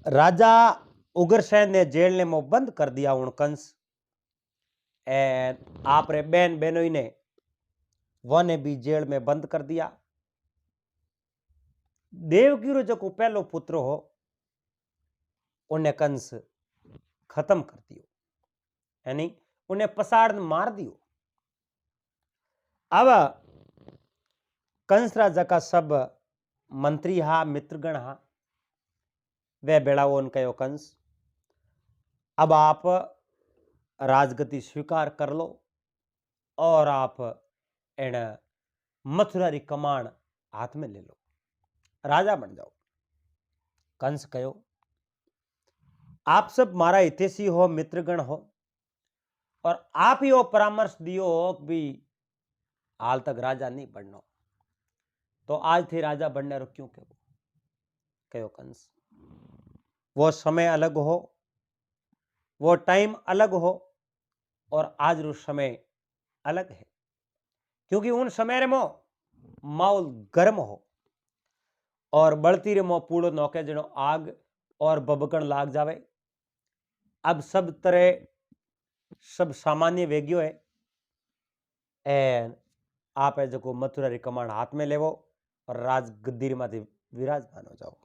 राजा उग्रसेन ने जेल ने मो बंद कर दिया उन कंस एन आपरे बहन बेनोई ने वने भी जेल में बंद कर दिया। देवकी रो जो पहलो पुत्र हो उन्हें कंस खत्म कर दियो, यानी उन्हें पसाड़ मार दियो। अब कंस राजा का सब मंत्री हा मित्रगण हा वे बेड़ाओन कहो कंस अब आप राजगति स्वीकार कर लो और आप इन मथुरा री कमान हाथ में ले लो, राजा बन जाओ। कंस कहो आप सब मारा हितेशी हो मित्रगण हो और आप ही वो परामर्श दियो हो कि भी हाल तक राजा नहीं बनना, तो आज थे राजा बनने रो क्यों कहो कंस वो समय अलग हो, वो टाइम अलग हो और आज रो समय अलग है, क्योंकि उन समय रे मो माहौल गर्म हो और बढ़ती रे मो पूड़ो नौके जनो आग और बबकण लाग जावे। अब सब तरह सब सामान्य वेग्यो है एन आप है जो मथुरा री कमान हाथ में लेवो और राज गद्दी माथी विराजमान हो जाओ।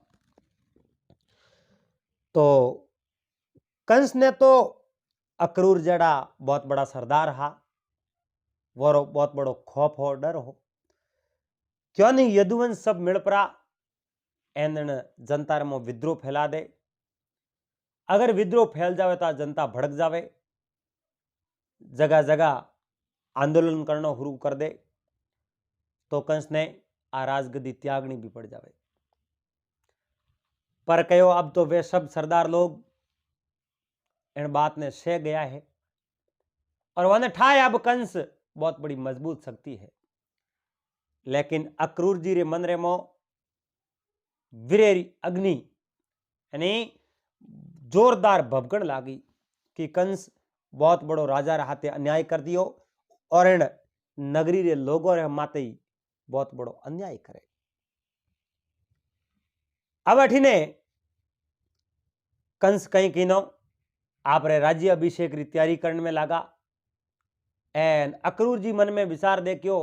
तो कंस ने तो अक्रूर जड़ा बहुत बड़ा सरदार हा, वो बहुत बड़ो खौफ हो डर हो, क्यों नहीं यदुवंश सब मिल पड़ा एन जनता में विद्रोह फैला दे। अगर विद्रोह फैल जावे तो जनता भड़क जावे, जगह जगह आंदोलन करना शुरू कर दे, तो कंस ने आ राजगद्दी त्यागनी भी पड़ जावे। पर कहो अब तो वे सब सरदार लोग इन बात ने सह गया है और वने ठाए अब कंस बहुत बड़ी मजबूत शक्ति है, लेकिन अक्रूर जी रे मन रे मो वीरेरी अग्नि यानी जोरदार भभकण लागी कि कंस बहुत बड़ो राजा रहते अन्याय कर दियो और इन नगरी रे लोगों रे माते ही बहुत बड़ो अन्याय करे। अब अठीने कंस कहीं किनो आप रे राज्य अभिषेक री तैयारी करने में लगा एन अक्रूर जी मन में विचार देखियो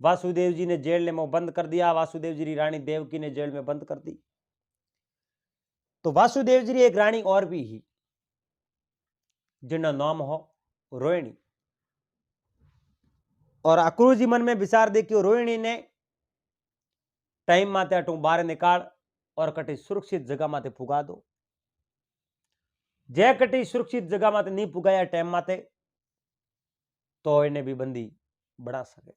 वासुदेव जी ने जेल में बंद कर दिया, वासुदेव जी री रानी देवकी ने जेल में बंद कर दी, तो वासुदेव जी री एक रानी और भी ही जिनका नाम हो रोहिणी, और अक्रूर जी मन में विचार देखियो रोहिणी ने टाइम माते अटू बाहर निकाल और कटी सुरक्षित जगह माते पुगा दो। जे कटी सुरक्षित जगह माते नहीं पुगाया टाइम माते तो इन्हें भी बंदी बना सके।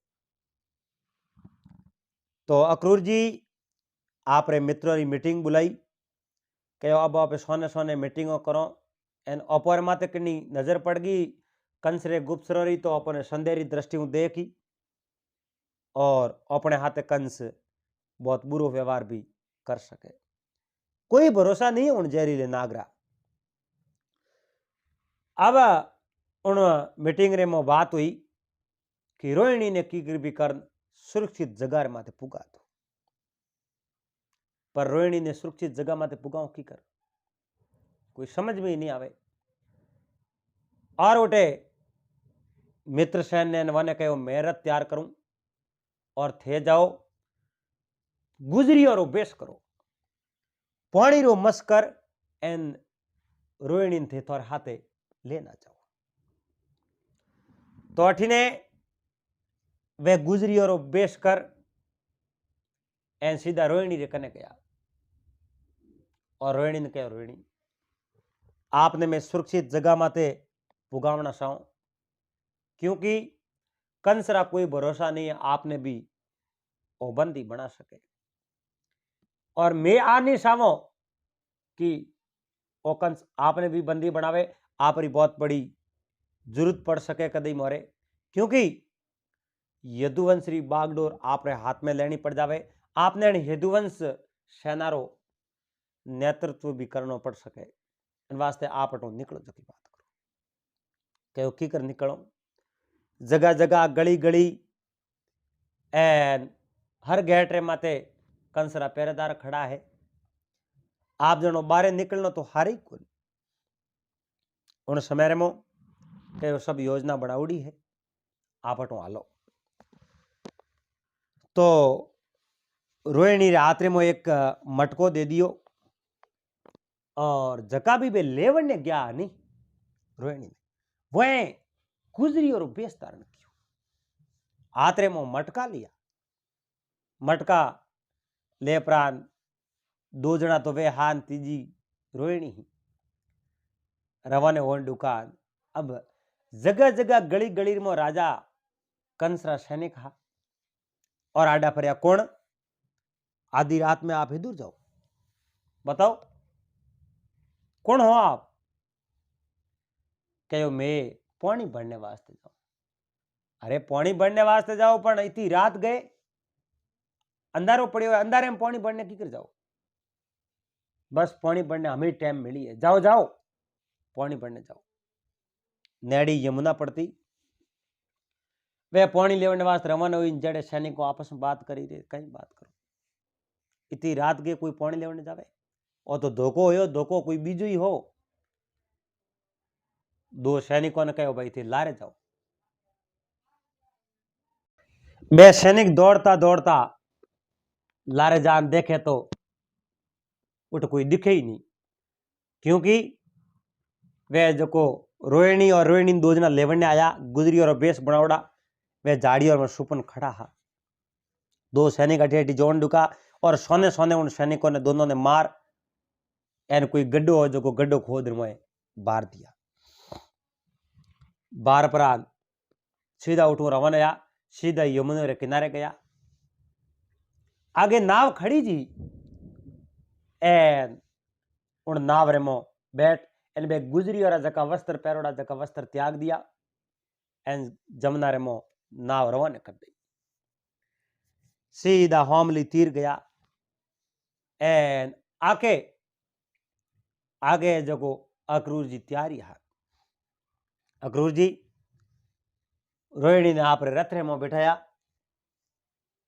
तो अक्रूर जी आप रे मित्रों की मीटिंग बुलाई कहो अब आप सोने सोने मीटिंगों करो एन अपर माते किन्नी नजर पड़ गई कंस रे गुप्त सरोरी, तो अपने संदेरी दृष्टि देखी और अपने हाथे कंस बहुत बुरो व्यवहार भी कर सके, कोई भरोसा नहीं उन जहरीले नागरा। अब उन मीटिंग रे में बात हुई कि रोहिणी ने की भी कर सुरक्षित जगह माथे पुगा दो, पर रोहिणी ने सुरक्षित जगह माथे पुगाओ की कर कोई समझ में ही नहीं आवे। और उठे मित्र सैन ने वने कहो मैं रथ तैयार करूं और थे जाओ गुजरी और बेस करो पानी रो मस्कर एन रोहिणी थे थोर हाथे लेना जाओ। तो अठीने वे गुजरी और बेस कर एन सीधा रोहिणी रे कने गया और रोहिणी ने कहा रोहिणी आपने मैं सुरक्षित जगह माते पुगावना चाहूं, क्योंकि कंसरा कोई भरोसा नहीं है आपने भी वो बंदी बना सके, और मैं आ नहीं चाहूं कि वो कंस आपने भी बंदी बनावे, आप री बहुत बड़ी जरूरत पड़ सके कदी मोरे, क्योंकि यदुवंश री बागडोर आपरे हाथ में लेनी पड़ जावे, आपने यदुवंश सेना रो नेतृत्व भी करना पड़ सके, इन वास्ते आप अटो निकलो जो की बात करो। कहो की कर निकलो, जगह जगह गली गली एन हर गेट रे माते कंसरा पहरेदार खड़ा है। आप जनो बारे निकलनो तो हारी कोनी। उन समय में कयो सब योजना बनावड़ी है, आप अटो हालो। तो रोहिणी रे हाथ में एक मटको दे दियो और जका भी बे लेवन ने गया नहीं रोहिणी ने वह गुजरी और बेस धारण कियो। हाथ रे में मटका लिया, मटका ले प्राण दो जना तो वे हान तीजी रोहिणी ही रवाने होन दुकान। अब जगह जगह गली गली में राजा कंसरा सैनिक हा और आडा परया कौन? आधी रात में आप इधर जाओ, बताओ कौन हो आप? कहो मैं पानी भरने वास्ते जाओ। अरे पानी भरने वास्ते जाओ पण इतनी रात गए, अंधारो पड़ियो, अंधारे में पानी भरने की कर जाओ? बस पानी भरने हमें टाइम मिली है, जाओ जाओ पानी भरने जाओ। नेड़ी यमुना पड़ती, वे पानी लेने वास्ते रवाना हुई। जड़े सैनिकों आपस में बात करी रहे, कहीं बात करो, इतनी रात गए कोई पानी लेने जावे? और तो धोखो हो, धोखो कोई बीजो ही हो। दो सैनिकों ने कहो भाई थे लारे जाओ। बे सैनिक दौड़ता दौड़ता लारे जान देखे तो उठ कोई दिखे ही नहीं, क्योंकि वे जो को रोहिणी और रोहिणी दो जना लेवने आया, गुजरी और बेस बनावड़ा, वे झाड़ी और सुपन खड़ा हा। दो सैनिक अठी अठी जोन डुका और सोने सोने उन सैनिकों ने दोनों ने मार एन कोई गड्ढो हो जो को गड्ढो खोद में बार दिया। बार पर सीधा उठो रवाना आया, सीधा यमुना रे किनारे गया। आगे नाव खड़ी जी, एन उन नाव रे मो बैठ एन बे गुजरी और जका वस्त्र पैरोड़ा जका वस्त्र त्याग दिया, एन जमुना रे मो नाव रवाना कर दी। सीधा होमली तीर गया एन आके आगे जगो अक्रूर जी तैयारी हा। अक्रूर जी रोहिणी ने आप रथ रे मो बैठाया,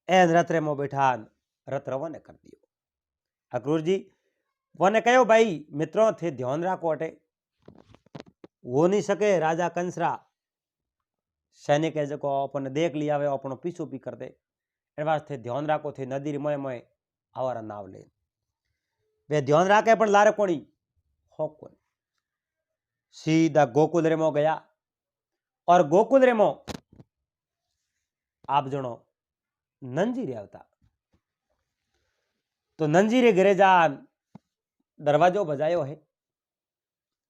एन रथ रे मो बैठान रथ रवाना कर दियो। अक्रूर जी वने कहो भाई मित्रों थे ध्यान राखो, अटे वो नहीं सके राजा कंसरा सैनिक है जो अपन देख लिया वे अपनो पीछो भी कर दे, इन वास्ते ध्यान राखो थे नदी री मोए मोए आवारा नाव ले। वे ध्यान राखे पण लारे कोनी हो कोनी। सीधा गोकुल रे मो गया और गोकुल रे मो आप जनो नंजी रे आवता। तो नंजी रे घरे जान दरवाजो बजायो है,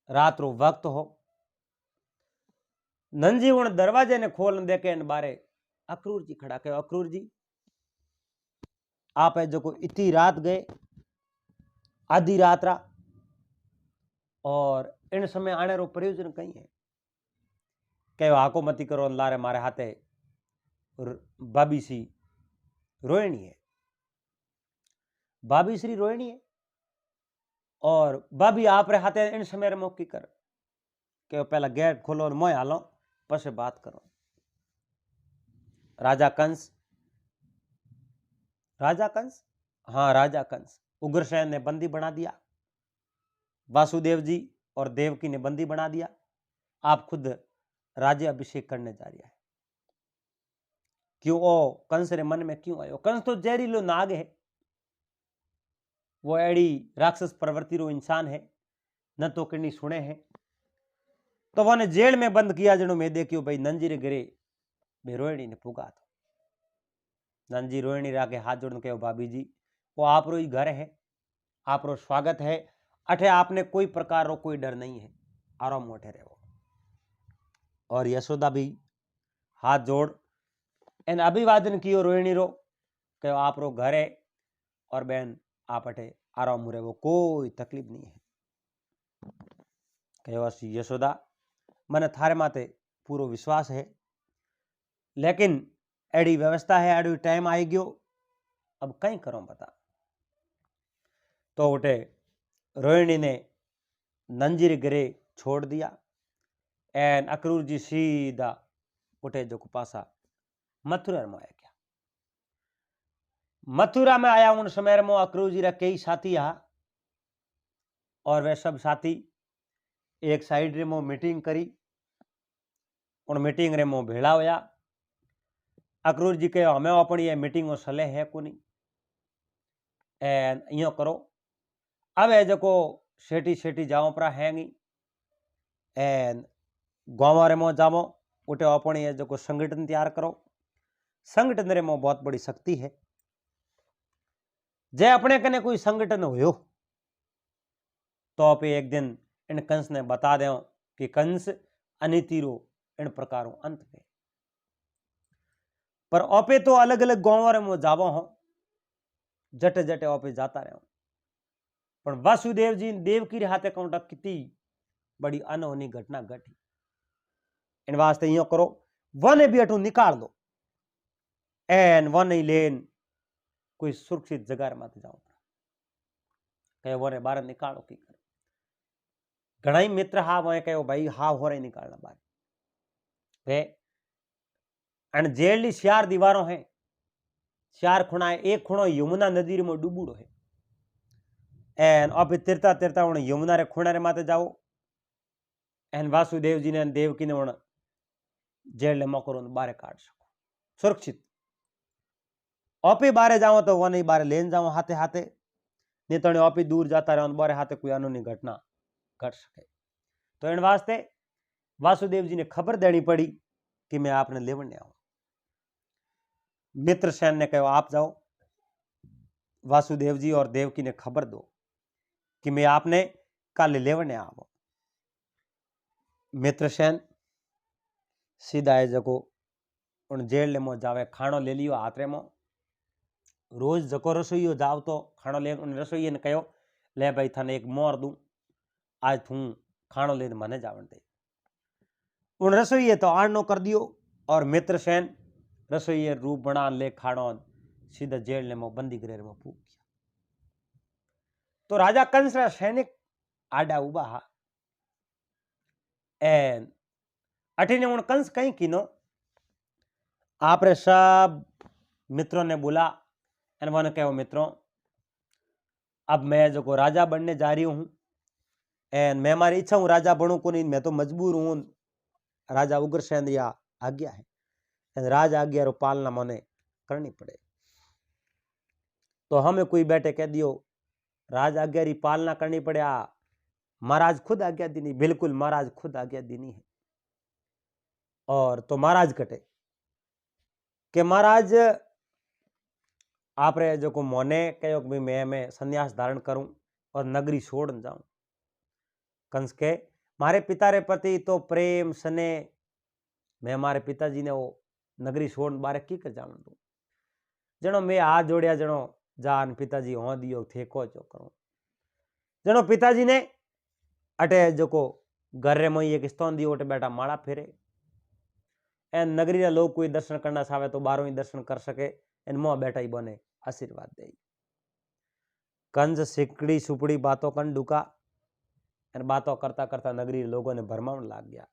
रात रो वक्त हो। नंजी उन दरवाजे ने खोल दे के इन बारे अक्रूर जी खड़ा कहो, अक्रूर जी आप है जो को इतनी रात गए, आधी रात रा, और इन समय आने रो प्रयोजन कहीं है? कहो हाको मती करो, लारे मारे हाथे बाबी सी रोहिणी है, बाबी श्री रोहिणी है और बाबी आप रे हाथे इन समय रे मौकी कर के पहला गेट खोलो और मोय हालो पसे बात करो। राजा कंस, राजा कंस, हाँ राजा कंस उग्रसेन ने बंदी बना दिया, वासुदेव जी और देवकी ने बंदी बना दिया, आप खुद राज्य अभिषेक करने जा रहा है। क्यों? ओ कंस रे मन में क्यों आयो? कंस तो जहरीलो नाग है, वो एड़ी राक्षस प्रवृत्ति रो इंसान है, न तो किन्नी सुने है। तो वो ने जेल में बंद किया, जनो मैं देखियो भाई नंजी रे घरे बे रोहिणी ने पुगा था। नंजी रोहिणी रे आगे हाथ जोड़ने कहो भाभी जी वो आप रो ही घर है, आप रो स्वागत है, अठे आपने कोई प्रकार रो कोई डर नहीं है, आराम मोटे रहो। और यशोदा भी हाथ जोड़ एन अभिवादन कियो रोहिणी रो, कहो आप रो घर है और बहन आप अठे आराम मुरे वो कोई तकलीफ नहीं है। कहो यशोदा मने थारे माते पूरो विश्वास है, लेकिन एडी व्यवस्था है, एडी टाइम आई गयो, अब कहीं करो बता। तो उठे रोहिणी ने नंजीर गिरे छोड़ दिया एन अक्रूर जी सीधा उठे जो पासा मथुरा में आया। क्या मथुरा में आया उन समय में अक्रूर जी रा कई साथी हा और वे सब साथी एक साइड रे मो मीटिंग करी। उन मीटिंग रे मो भेड़ा होया। अक्रूर जी कहो हमें अपनी ये मीटिंग सले है को नहीं एन इो करो। अब ए जो सेठी सेठी जाओ पर हैंगी एन गाँव रे मो जावो उठे अपनी ये जो संगठन तैयार करो। संगठन रे मो बहुत बड़ी शक्ति है। जे अपने कने कोई संगठन हो तो आप एक दिन इन कंस ने बता दो कि कंस अनीति रो इन प्रकारों अंत पे। पर ओपे तो अलग अलग गांव में जावो हो जटे जटे ओपे जाता रहो। पर वासुदेव जी देव की हाथे काउंटा कितनी बड़ी अनहोनी घटना घटी। इन वास्ते यो करो वन भी अटू निकाल दो एन वन ही लेन कोई सुरक्षित जगह मत जाओ कहे वन बाहर निकालो की करे। घना ही मित्र हा वो कहो भाई हा हो रही निकालना बाहर वे अन जेल 4 दीवारों है 4 खुणा है। एक खुणो यमुना नदी में डूबूड़ो है एन अब तिरता तिरता उन यमुना रे खुणा रे माते जाओ एन वासुदेव जी ने देवकी ने उन जेल ले मकरो बाहर काट सको सुरक्षित। ओपी बारे जाओ तो वो नहीं बारे लेन जाओ हाथे हाथे नहीं तो ओपी दूर जाता रहो बारे हाथे कोई अनहोनी घटना घट सके। तो इन वास्ते वासुदेव जी ने खबर देनी पड़ी कि मैं आपने लेवने आऊं। मित्रसेन ने कहा आप जाओ। वासुदेव जी और देवकी ने खबर दो कि मैं आपने कल लेवने आओ। मित्रसेन सीधा है जको उन जेल ले मो जावे खाणो ले लियो हाथ रे मो। रोज जको रसोईयो जाओ तो खाणो ले उन रसोई ने कहो ले भाई थाने एक मोर दूं आज तू खाणो लेने मने जावन दे। उन रसोई तो आणनो कर दियो और मित्रसेन रसोई रूप बना ले खाणो सीधा जेल ने मो बंदी गृह में फूक गया। तो राजा कंस रा सैनिक आडा उबा हा एन अठीने उन कंस कहीं कीनो आप रे सब मित्रों ने बोला एन वन कहो मित्रों अब मैं जो राजा बनने जा रही हूं एन मैं हमारी इच्छा हूं राजा बनूं को नहीं मैं तो मजबूर हूं राजा उग्रसेन या आज्ञा है राज आज्ञा रो पालना मने करनी पड़े। तो हमें कोई बैठे कह दियो राज आज्ञा री पालना करनी पड़े महाराज खुद आज्ञा दीनी। बिल्कुल महाराज खुद आज्ञा दीनी है। और तो महाराज कटे कि महाराज आप रे जो को मोने कहो कि मैं संन्यास धारण करूं और नगरी छोड़ जाऊं। कंस के मारे पिता रे प्रति तो प्रेम सने मैं हमारे पिताजी ने वो नगरी छोड़ बारे की कर जान दू जनो मैं हाथ जोड़िया जनो जान पिताजी हो दियो थे को जो करूं जनो पिताजी ने अटे जो को घर रे मई एक स्तोन दियो उठे बैठा माड़ा फेरे एन नगरी रे लोग कोई दर्शन करना चाहे तो बारों ही दर्शन कर सके एन मुँह बैठा ही बने आशीर्वाद दे। कंस सिकड़ी सुपड़ी बातों कन डुका एन बातों करता करता नगरी लोगों ने भरमावन लाग गया।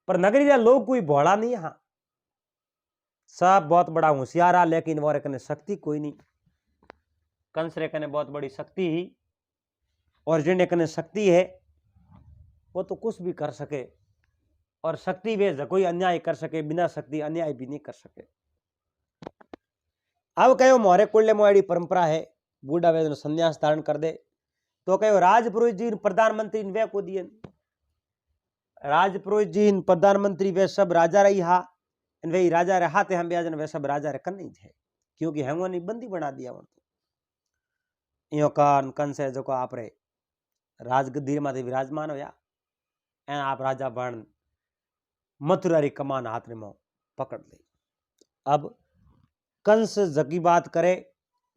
पर नगरी रे लोग कोई भोला नहीं हाँ सब बहुत बड़ा होशियार आ लेकिन वो कने शक्ति कोई नहीं। कंस रे कने बहुत बड़ी शक्ति ही और जिन कने शक्ति है वो तो कुछ भी कर सके और शक्ति वे कोई अन्याय कर सके बिना शक्ति अन्याय भी नहीं कर सके। अब कहो मोरे कुल मोड़ी परंपरा है बूढ़ा वे संन्यास धारण कर दे तो कहो राजपुरोहित जी प्रधानमंत्री वे को दिए राजपुरोहित जी प्रधानमंत्री वे सब राजा रही हा वे राजा रहा थे हम ब्याजन वे सब राजा रे कन्नी थे क्योंकि हेंगो ने बंदी बना दिया वन तो यो कान कंस है जो को आप रे राजगद्दी माथे विराजमान होया एन आप राजा बन मथुरा री कमान हाथ में पकड़ ली। अब कंस जकी बात करे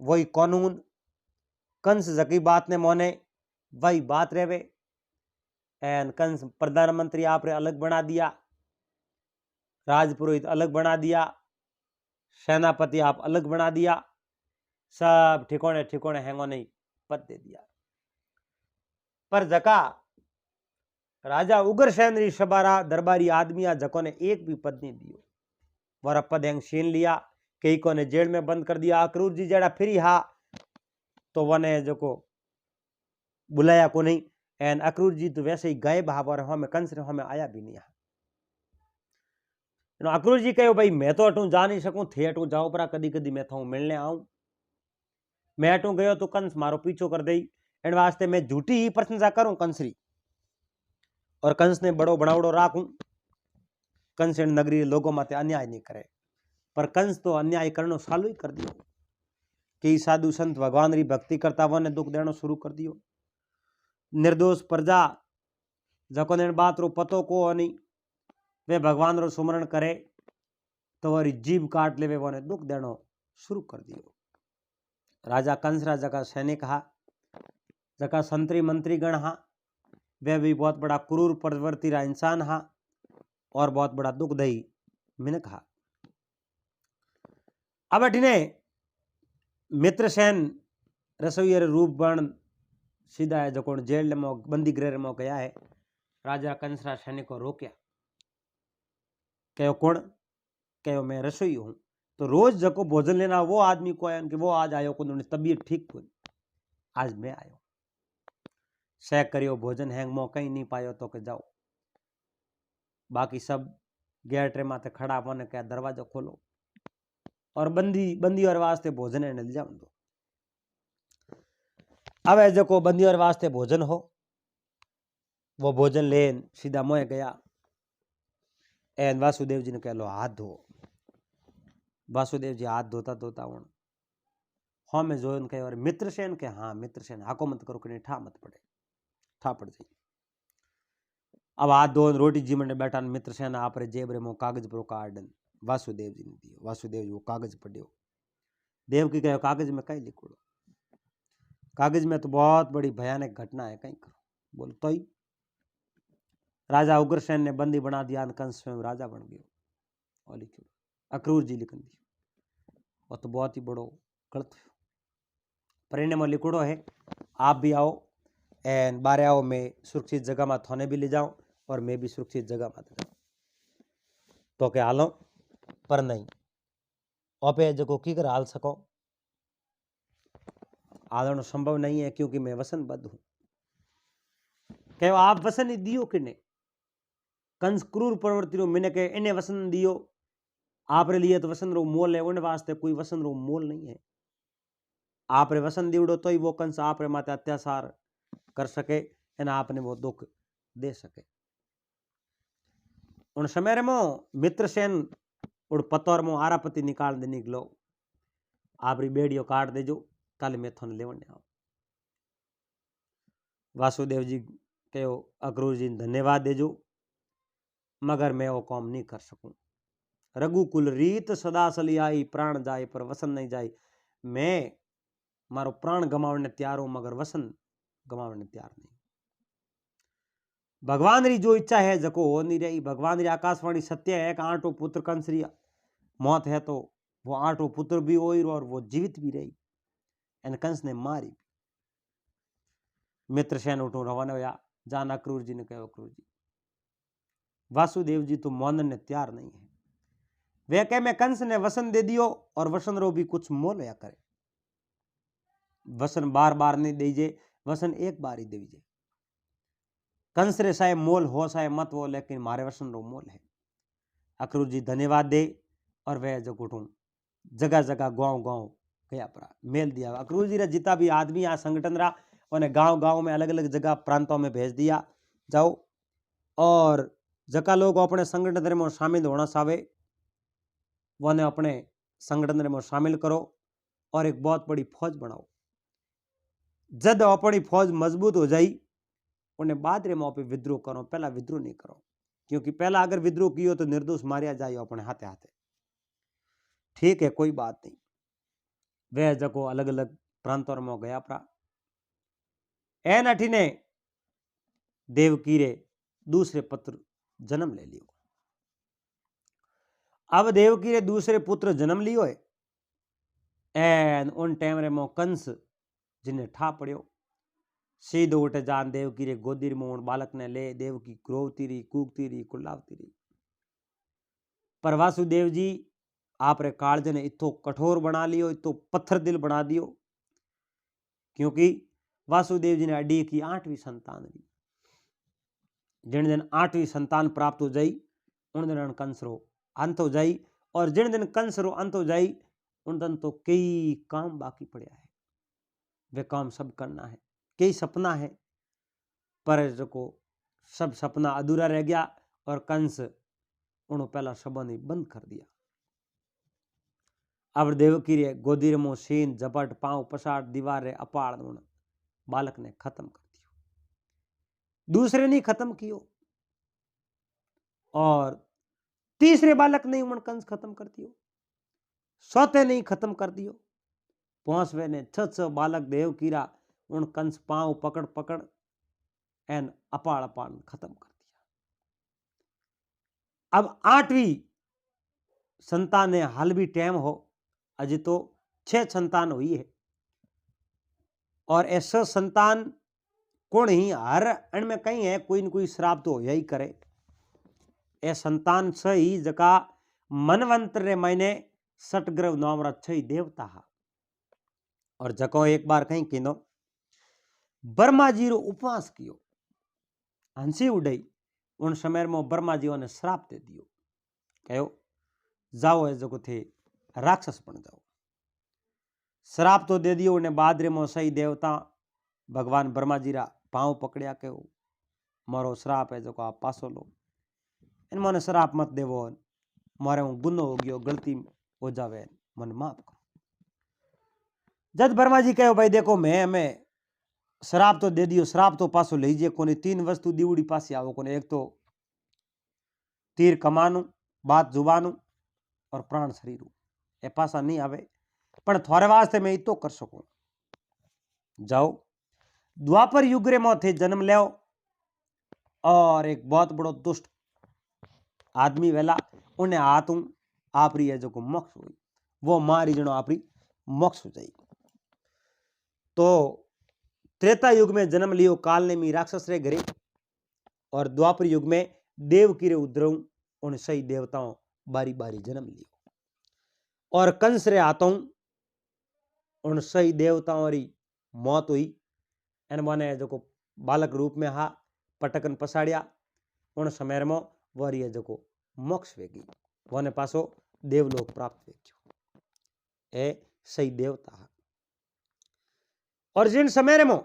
वही कानून कंस जकी बात ने मोने वही बात रेवे एन कंस प्रधानमंत्री आप रे अलग बना दिया राजपुरोहित अलग बना दिया सेनापति आप अलग बना दिया सब ठिकोने ठिकोने हैंगो नहीं पद दे दिया। पर जका राजा उग्रसेन री सबारा दरबारी आदमिया जको ने एक भी पद नहीं दियो वरा पद हैंग छीन लिया कई को ने जेल में बंद कर दिया। अक्रूर जी जड़ा फिरी हा तो वने जो को बुलाया को नहीं। एन अक्रूर जी तो वैसे ही गए भाव और हमें कंस रे हमें आया भी नहीं। अक्रूर जी कहो भाई मैं तो अटू जा नहीं सकूं, थे अटू जाओ परा, कदी कदी मैं थाऊ मिलने आऊं। मैं अटू गयो तो कंस मारो पीछो कर दई, इन वास्ते मैं झूठी ही प्रशंसा करूं कंसरी, और कंस ने बड़ो बनावड़ो राखूं। कंस इन नगरी लोगों माते अन्याय नहीं करे, पर कंस तो अन्याय करनो चालू ही कर दियो। कई साधु संत भगवान री भक्ति करता वो ने दुख देनो शुरू कर दियो। निर्दोष प्रजा जको ने बात रो पतो को नहीं, वे भगवान रो सुमरण करे तो वरी जीभ काट ले, वो ने दुख देनो शुरू कर दियो। राजा कंस राजा का सैनिक हा, जका संतरी मंत्री गण हा, वह भी बहुत बड़ा क्रूर प्रवृत्ति रा इंसान हा और बहुत बड़ा दुखदयी मिनक हा। अब अठिने मित्रसेन रसोई रूप बण सीधा है जो जेल में बंदी गृह में गया है। राजा कंस रा सैनिक को रोक्या, कहो कौन? कहो मैं रसोई हूं। तो रोज जको भोजन लेना वो आदमी को आया कि वो आज आयो को तबीयत ठीक को, आज मैं आयो, सह करियो भोजन हैंग मो कहीं नहीं पायो तो के जाओ। बाकी सब गेट रे माथे खड़ा होने क्या दरवाजा खोलो और बंदी और वास्ते भोजन है ले जाओ दो। अब जको बंदी और वास्ते भोजन हो, वो भोजन लेन सीधा मोए गया। एन वासुदेव जी ने कह लो हाथ धो। वासुदेव जी हाथ धोता धोता हूं हाँ मैं जो कहे और मित्रसेन के हाँ मित्रसेन हाको मत करो कि ठा मत पड़े, ठा पड़ जाए। अब हाथ धो रोटी जी मंडे बैठा मित्रसेन आप रे जेब रे मो कागज पर कार्ड वासुदेव जी ने दियो। वासुदेव जी वो कागज पढ़ियो। देवकी कहो कागज में कहीं लिखोड़ो? कागज में तो बहुत बड़ी भयानक घटना है, कहीं करो। बोल तो ही राजा उग्रसेन ने बंदी बना दिया, कंस स्वयं राजा बन गयो और लिखो अक्रूर जी लिखन दियो। और तो बहुत ही बड़ो गलत परिणाम लिखोड़ो है। आप भी आओ एन बारे आओ, मैं सुरक्षित जगह में थाने भी ले जाऊं और मैं भी सुरक्षित जगह में जाऊं तो क्या हालो, पर नहीं ओपे जो की कर हाल सको हालनो संभव नहीं है क्योंकि मैं वसनबद्ध हूं। कहो आप वसन दियो कि नहीं? कंस क्रूर प्रवृत्ति रो मैंने कहे इन्हें वसन दियो, आप रे लिए तो वसन रो मोल है, उन वास्ते कोई वसन रो मोल नहीं है। आप रे वसन दीवड़ो तो ही वो कंस आप रे माते अत्याचार कर सके एन आपने वो दुख दे सके। उन समय रे मो मित्रसेन उड़ पतोर मो आरापति निकाल दे निकलो, आप री बेड़ियों काट देजो, कल मैं थोन लेवने आओ। वासुदेव जी कहो अक्रूर जी धन्यवाद देजो, मगर मैं वो काम नहीं कर सकूं। रघुकुल रीत सदा सली आई, प्राण जाए पर वसन नहीं जाए। मैं मारो प्राण गमावने तैयार हूं मगर वसन गमावने तैयार नहीं। भगवान री जो इच्छा है जको हो नहीं रही। भगवान री आकाशवाणी सत्य है कि आठों पुत्र कंस री मौत है तो वो आठों पुत्र भी हो और वो जीवित भी रही एन कंस ने मारी। मित्रसेन उठो रवाना होया, जान अक्रूर जी ने कहो अक्रूर जी वासुदेव जी तो मौन ने तैयार नहीं है। वे कह मैं कंस ने वसन दे दियो और वसन रो भी कुछ मोल या करे। वसन बार बार नहीं दीजे, वसन एक बार ही दीजिए। कंस रे साहे मोल हो साहे मत हो, लेकिन मारे वसन रो मोल है। अक्रूर जी धन्यवाद दे और वह जो उठूं जगह जगह गांव गांव गया परा मेल दिया। अक्रूर जी रा जितना भी आदमी आ संगठन रहा उन्हें गांव गांव में अलग अलग जगह प्रांतों में भेज दिया जाओ, और जका लोग अपने संगठन में शामिल होना चाहे वो ने अपने संगठन में शामिल करो और एक बहुत बड़ी फौज बनाओ। जब अपनी फौज मजबूत हो जाई उन्हें बाद रे मौके विद्रोह करो, पहला विद्रोह नहीं करो, क्योंकि पहला अगर विद्रोह कियो तो निर्दोष मारिया जाए अपने हाथे हाथे। ठीक है कोई बात नहीं। वह जको अलग अलग प्रांतों में गया परा एन अठीने देवकी रे दूसरे पुत्र जन्म ले लियो। अब देवकी रे दूसरे पुत्र जन्म लियो है एन उन टाइम रे मो कंस जिन्हें ठा पड़ियो सीधो उठे जान देवकी रे गोदी में बालक ने ले। देवकी क्रोवती रही, कूकती रही, कुल्लावती रही, पर वासुदेव जी आप रे कालज ने इतो कठोर बना लियो, इतो पत्थर दिल बना दियो, क्योंकि वासुदेव जी ने अडी की 8वीं संतान री। जिन दिन 8वीं संतान प्राप्त हो जाई उन दिन कंस रो अंत हो जाई, और जिन दिन कंस रो अंत हो जाई उन दिन तो कई काम बाकी पड़ा है, वे काम सब करना है। कई सपना है पर जो सब सपना अधूरा रह गया, और कंस उन्होंने पहला सबन ही बंद कर दिया। अब देवकी रे गोदी रमो सीन झपट पांव पसाट दीवार रे अपाड़ बालक ने खत्म कर दियो। दूसरे ने खत्म कियो और तीसरे बालक ने उन कंस खत्म कर दियो, चौथे ने खत्म कर दियो, पांचवे ने छ बालक देवकीरा उन कंस पांव पकड़ पकड़ एन अपाड़ अपाड़ खत्म कर दिया। अब 8वीं संतान ने हाल भी टाइम हो, अजी तो 6 संतान हुई है, और ऐसा संतान कौन ही हर अण में कहीं है कोई न कोई श्राप तो यही करे। ए संतान सही जका मनवंतर रे मैंने सटग्रव नाम रा 6 देवता हा, और जको एक बार कहीं किनो ब्रह्मा जी रो उपवास कियो, हंसी उड़ई, उन समय में ब्रह्मा जी ने श्राप दे दियो, कहो जाओ है जो थे राक्षस बन जाओ। श्राप तो दे दियो, उन्हें बाद रे मो सही देवता भगवान ब्रह्मा जी रा पांव पकड़िया, कहो मारो श्राप है जो आप पासो लो, इन मोने श्राप मत देवो, मारे हूँ गुनो हो गयो, गलती हो जावे, मन माफ करो। जब ब्रह्मा जी कहो भाई देखो मैं हमें श्राप तो दे दियो, श्राप तो पासो लीजिए कोने, 3 वस्तु दीवड़ी पास आवो कोने, एक तो तीर कमानु, बात जुबानु और प्राण शरीर, ए पासा नहीं आवे, पण थोड़े वास्ते मैं इतो कर सकूं। जाओ द्वापर युग रे मोथे जन्म ले, और एक बहुत बड़ो दुष्ट आदमी वेला उन्हें हाथ आप रही है जो को मोक्ष हुई, वो मारी जनो आप मोक्ष हो जाएगी। तो त्रेता युग में जन्म लियो काल ने मी राक्षस रे घरे, और द्वापर युग में देव की रे उद्रव उन सही देवताओं बारी बारी जन्म लियो, और कंस रे हाथों उन सही देवताओं री मौत हुई। एन माने जो को बालक रूप में हा पटकन पसाड़िया, उन समय में वरी जो को मोक्ष वेगी, वने पासो देवलोक प्राप्त वेग्यो, ए सही देवता हा। और जिन समय में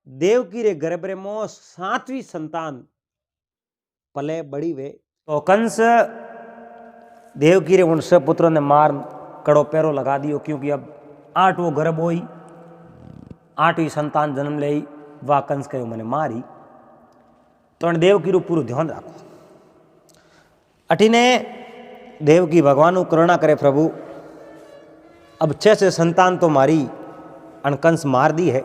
देवकी रे गर्भ रे मो 7वीं संतान पले बड़ी वे, तो कंस देवकी रे उन सब पुत्रों ने मार कड़ो पैरो लगा दियो, क्योंकि अब 8वां गर्भ होई, 8वीं संतान जन्म ले, वह कंस कहो मैंने मारी। तो देवकी रो पूरा ध्यान रखो। अठीने देवकी भगवान करुणा करे प्रभु, अब 6 संतान तो मारी कंस मार दी है,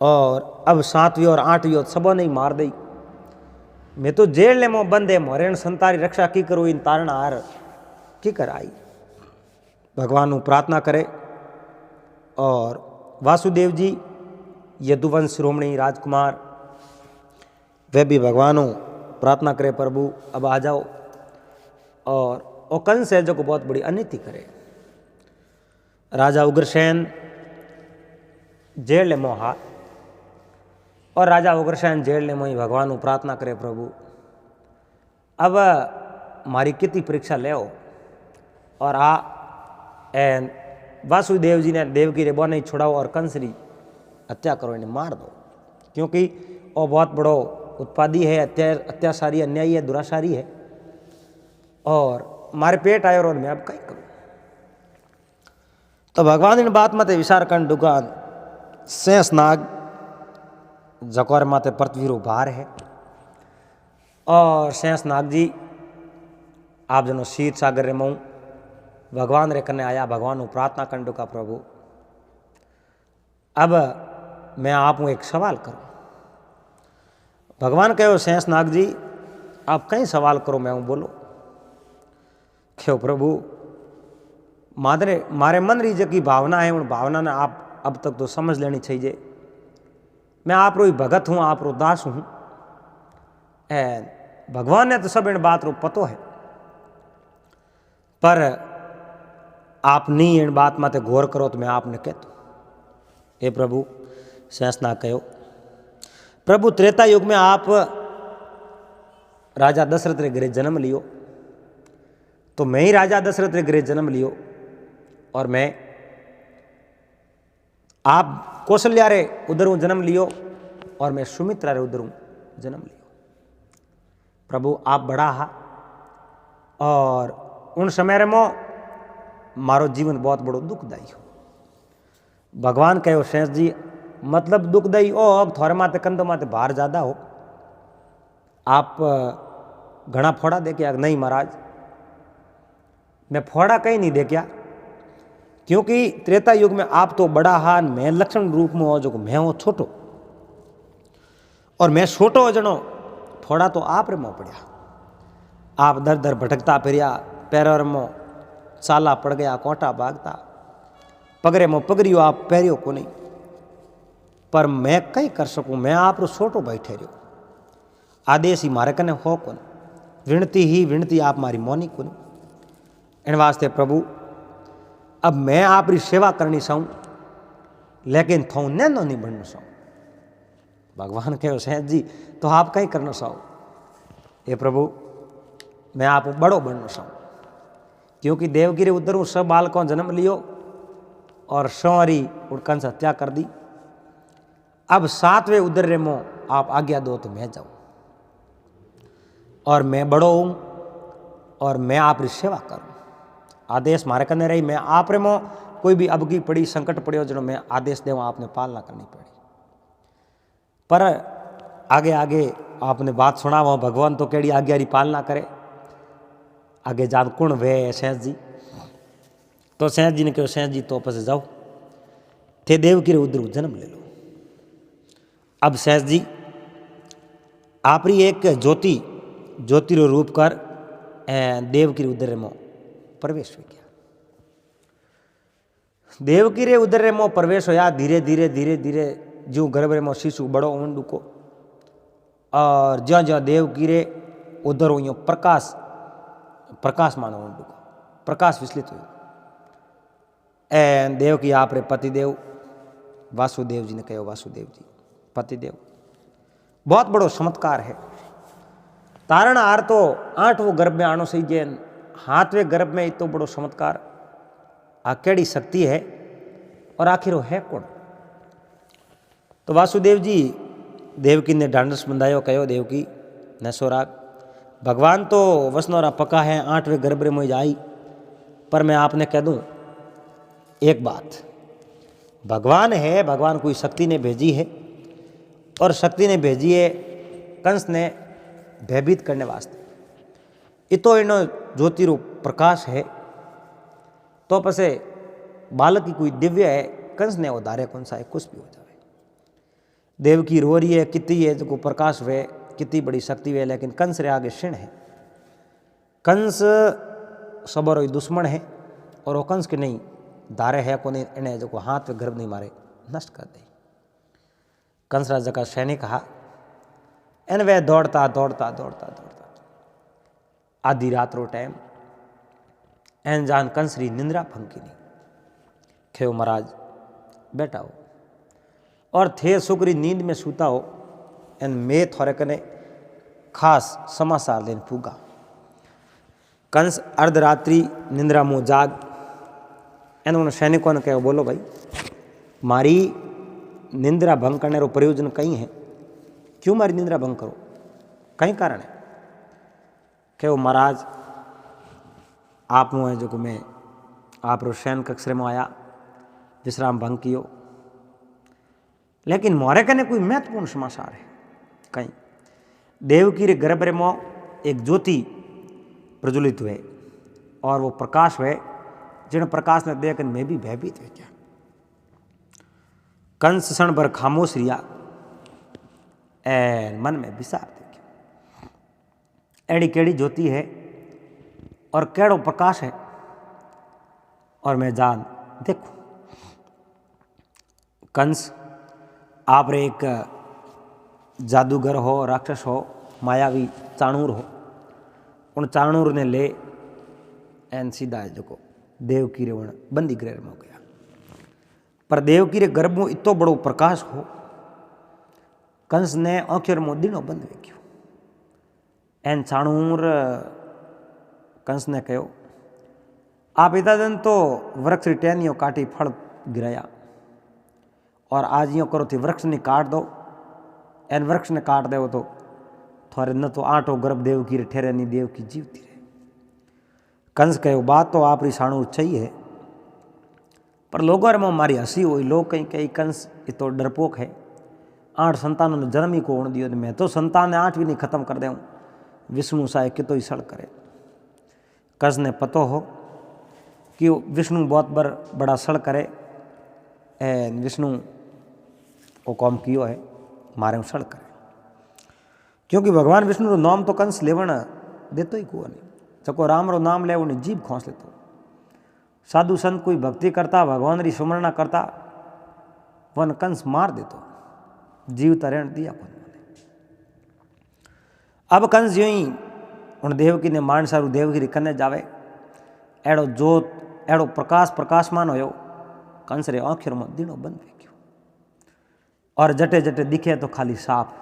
और अब 7वीं और 8वीं और सबों ने मार दी। मैं तो जेल में बंद है, मोरे संतारी रक्षा की करो, इन तारण हार की कराई। भगवान प्रार्थना करे, और वासुदेव जी यदुवंश शिरोमणि राजकुमार वे भी भगवान प्रार्थना करे प्रभु अब आ जाओ, और वो कंस है जो को बहुत बड़ी अनिति करे। राजा उग्रसेन जेल में हा, और राजा उग्रसेन जेल में ही भगवान प्रार्थना करे प्रभु अब मारी कितनी परीक्षा ले, और आ एन वासुदेव जी ने देवकी रे बोने छुड़ाओ और कंस री हत्या करो, इन्हें मार दो, क्योंकि वो बहुत बड़ो उत्पादी है, अत्याचारी अन्यायी है, दुराचारी है, और मारे पेट आयो और मैं अब कहीं करूँ। तो भगवान इन बात मत विचार कर दुकान शेष नाग जकोर माते पृथ्वी रो भार है, और शेष नाग जी आप जनो शीर सागर रे मऊ भगवान रे कने आया, भगवान प्रार्थना कर का प्रभु अब मैं आप एक सवाल करूं। भगवान कहो शेष नाग जी आप कहीं सवाल करो, मैं बोलो। क्यों प्रभु मारे मन री की भावना है, उन भावना ने आप अब तक तो समझ लेनी चाहिए। मैं आप रो भगत हूँ, आप रो दास हूँ, भगवान ने तो सब इन बात रो पतो है, पर आप नहीं इन बात माते गौर करो तो मैं आपने कहता हे प्रभु शेषनाग कहो, प्रभु त्रेता युग में आप राजा दशरथ रे घरे जन्म लियो, तो मैं ही राजा दशरथ रे घरे जन्म लियो, और मैं आप कौशल्या रे उधरों जन्म लियो, और मैं सुमित्रा रे उधरों जन्म लियो। प्रभु आप बड़ा हा, और उन समय रे मो मारो जीवन बहुत बड़ो दुखदायी हो। भगवान कहो शेष जी, मतलब दुखदायी ओ थोड़े माते कंधों माते भार ज्यादा हो। आप घना फोड़ा दे क्या? नहीं महाराज, मैं फोड़ा कहीं नहीं दे क्या, क्योंकि त्रेता युग में आप तो बड़ा हान, मैं लक्षण रूप में हो जो मैं हूँ छोटो, और मैं छोटो हो जनो फोड़ा तो आप रे मोह पड़िया। आप दर दर भटकता फिरिया, पैरों में चाला पड़ गया, कोटा भागता, पगरे में पगरियो आप पैरियो को नहीं, पर मैं कई कर सकूं, मैं आप रो छोटो भाई ठहरियो, आदेश ही मारे कने हो कोन, विनती ही विनती आप मारी मोनी कोन। इन वास्ते प्रभु अब मैं आप री सेवा करनी चाहूँ, लेकिन थो नैनो नहीं बनना चाहूँ। भगवान कहो सेठ जी, तो आप कहीं करना चाहो? ये प्रभु मैं आप बड़ो बनना चाहूँ, क्योंकि देवगिरी उधर सब बालकों जन्म लियो, और सौरी उड़कन हत्या कर दी। अब 7वें उधर रे मो आप आज्ञा दो तो मैं जाऊं, और मैं बड़ो हूं, और मैं आप री सेवा करूं। आदेश मारे करने रही, मैं आप रे मो कोई भी अबकी पड़ी संकट पड़ियो जो मैं आदेश देव आपने पालना करनी पड़ी। पर आगे आगे आपने बात सुना, वो भगवान तो केड़ी आज्ञा री पालना करे, आगे जान कुण वे शेष जी। तो शेष जी ने कहो शेष जी तो पसे जाओ थे देवकी रे उधर जन्म ले लो। अब शेष जी आपरी एक ज्योति रो रूप कर देवकी रे उधर मो प्रवेश हो गया। देवकी रे उधर मो प्रवेश होया, धीरे धीरे धीरे धीरे जो गर्भ रे मो शिशु बड़ो ऊंडू को, और ज्यो ज्यो देवकी रे उधर हो प्रकाश मानो ऊंडू को, प्रकाश विचलित हुई। देवकी आप रे पतिदेव वासुदेव जी ने कहो, वासुदेव जी पतिदेव बहुत बड़ो चमत्कार है। तारण आर तो 8वें गर्भ में आनो सही जे, 7वें गर्भ में इतो बड़ो चमत्कार आ केड़ी शक्ति है, और आखिर वो है कौन? तो वासुदेव जी देवकी ने ढांढस बंधायो, कहो देवकी नसोराग, भगवान तो वसनोरा पका है, 8वें गर्भ में मुझे आई, पर मैं आपने कह दूं एक बात, भगवान है, भगवान कोई शक्ति ने भेजी है, और शक्ति ने भेजी है कंस ने भयभीत करने वास्ते। इतो इनो ज्योतिरूप प्रकाश है, तो पसे बालक की कोई दिव्य है, कंस ने उधारे कौन सा है, कुछ भी हो जाए। देवकी रो रही है, कितनी है जो प्रकाश वे, कितनी बड़ी शक्ति वे, लेकिन कंस रे आगे क्षीण है। कंस सबरो दुश्मन है, और वो कंस के नहीं धारे है को नहीं, इन्हें जो हाथ में गर्भ नहीं मारे नष्ट कर दे। कंस राजा का सैनिक कहा, एन वे दौड़ता दौड़ता दौड़ता दौड़ता आधी रात रो टाइम एन जान कंस री निंद्रा फंकी नहीं खेव महाराज बैठा हो, और थे सुकरी नींद में सूता हो, एन में थोड़े कने खास समाचार लेन पूगा। कंस अर्धरात्रि निंद्रा मुँह जाग, एन उन सैनिकों ने कहो, बोलो भाई मारी निंद्रा भंग करने रो प्रयोजन कहीं है, क्यों मारी निंद्रा भंग करो, कहीं कारण है? कहो महाराज आप मुँह है जो मैं आप रो शयन कक्ष में आया, विश्राम भंग कियो, लेकिन मोरे कने कोई महत्वपूर्ण समाचार है। कहीं देवकी रे गर्भ रे मो एक ज्योति प्रज्वलित हुए, और वो प्रकाश हुए, जिन प्रकाश ने देखकर मैं भी भयभीत हो गया। कंस क्षण भर खामोश रिया, मन में विचार देखियो एड़ी केड़ी ज्योति है, और केड़ो प्रकाश है, और मैं जान देखो। कंस आप रे एक जादूगर हो, राक्षस हो, मायावी चाणूर हो, उन चाणूर ने ले एन सीधा है जो देवकी रे बंदी गृह में हो गया। पर देवकी रे गर्भ में इतो बड़ो प्रकाश हो, कंस ने आंखियों में दीणो बंद वेख्यो। एन चाणूर कंस ने कहो, आप इतना दिन तो वृक्ष री टहनियों काटी फल गिराया और आज यो करो थी वृक्ष ने काट दो। एन वृक्ष ने काट दो तो थोड़े न तो आटो गर्भ देव की ठहरे नहीं देव की जीवती रहे। कंस कहो, बात तो आप री साणु चाहिए, पर लोगों में मारी हंसी हुई। लोग कहीं कहीं कंस ये तो डरपोक है, 8 संतानों ने जन्म ही को होने दियो, मैं तो संतान ने 8 भी नहीं खत्म कर दूँ। विष्णु साहे कि तो ही सड़ करे। कंस ने पतो हो कि विष्णु बहुत बड़ा सड़ करे, विष्णु को कौम कियो है मारे सड़ करे, क्योंकि भगवान विष्णु रो नाम तो कंस लेवण देतो ही को नहीं। जको राम रो नाम ले उन्हें जीभ खोस लेतो। साधु संत कोई भक्ति करता, भगवान री सुमरना करता, वन कंस मार देतो, जीवता रहन दिया कौन। अब कंस यूं ही उन देवकी ने मान सारू देवकी री कने जावे। एड़ो जोत एड़ो प्रकाश प्रकाशमान होयो, कंस रे आंखियों में दीणो बंद वेख्यो और जटे जटे दिखे तो खाली सांप,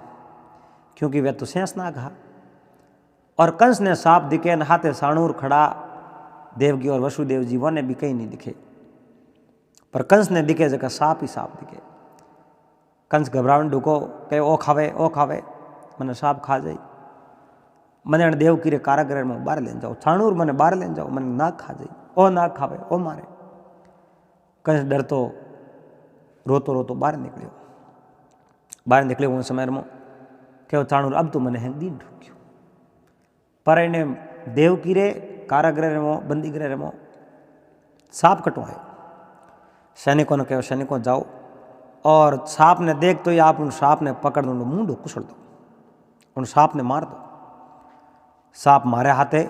क्योंकि वे तो शेषनाग हा। और कंस ने सांप दिखे न हाथे साणूर खड़ा देवकी और वसुदेव जी वो ने भी कहीं नहीं दिखे, पर कंस ने दिखे जगह सांप ही सांप दिखे। कंस घबरावन ढुको कहे, ओ खावे मैंने सांप खा जाई, मैंने देवकी रे कारागृह में बाहर ले जाओ, छाणूर मैंने बाहर ले जाओ, मैंने नाग खा जाई, ओ नाग खावे ओ मारे। कंस डर तो रोतो रोतो बाहर निकले उन समय में कहो, छाणूर अब तो मैंने दीन ढूंढ्यो, पर इन्हें देवकी रे कारागृह में बंदी गृह में सांप कटवायो। सैनिकों ने कहो, सैनिकों जाओ और सांप ने देख तो ही आप उन सांप ने पकड़ दो, मुंडो कुचल दो, उन सांप ने मार दो। सांप मारे हाथे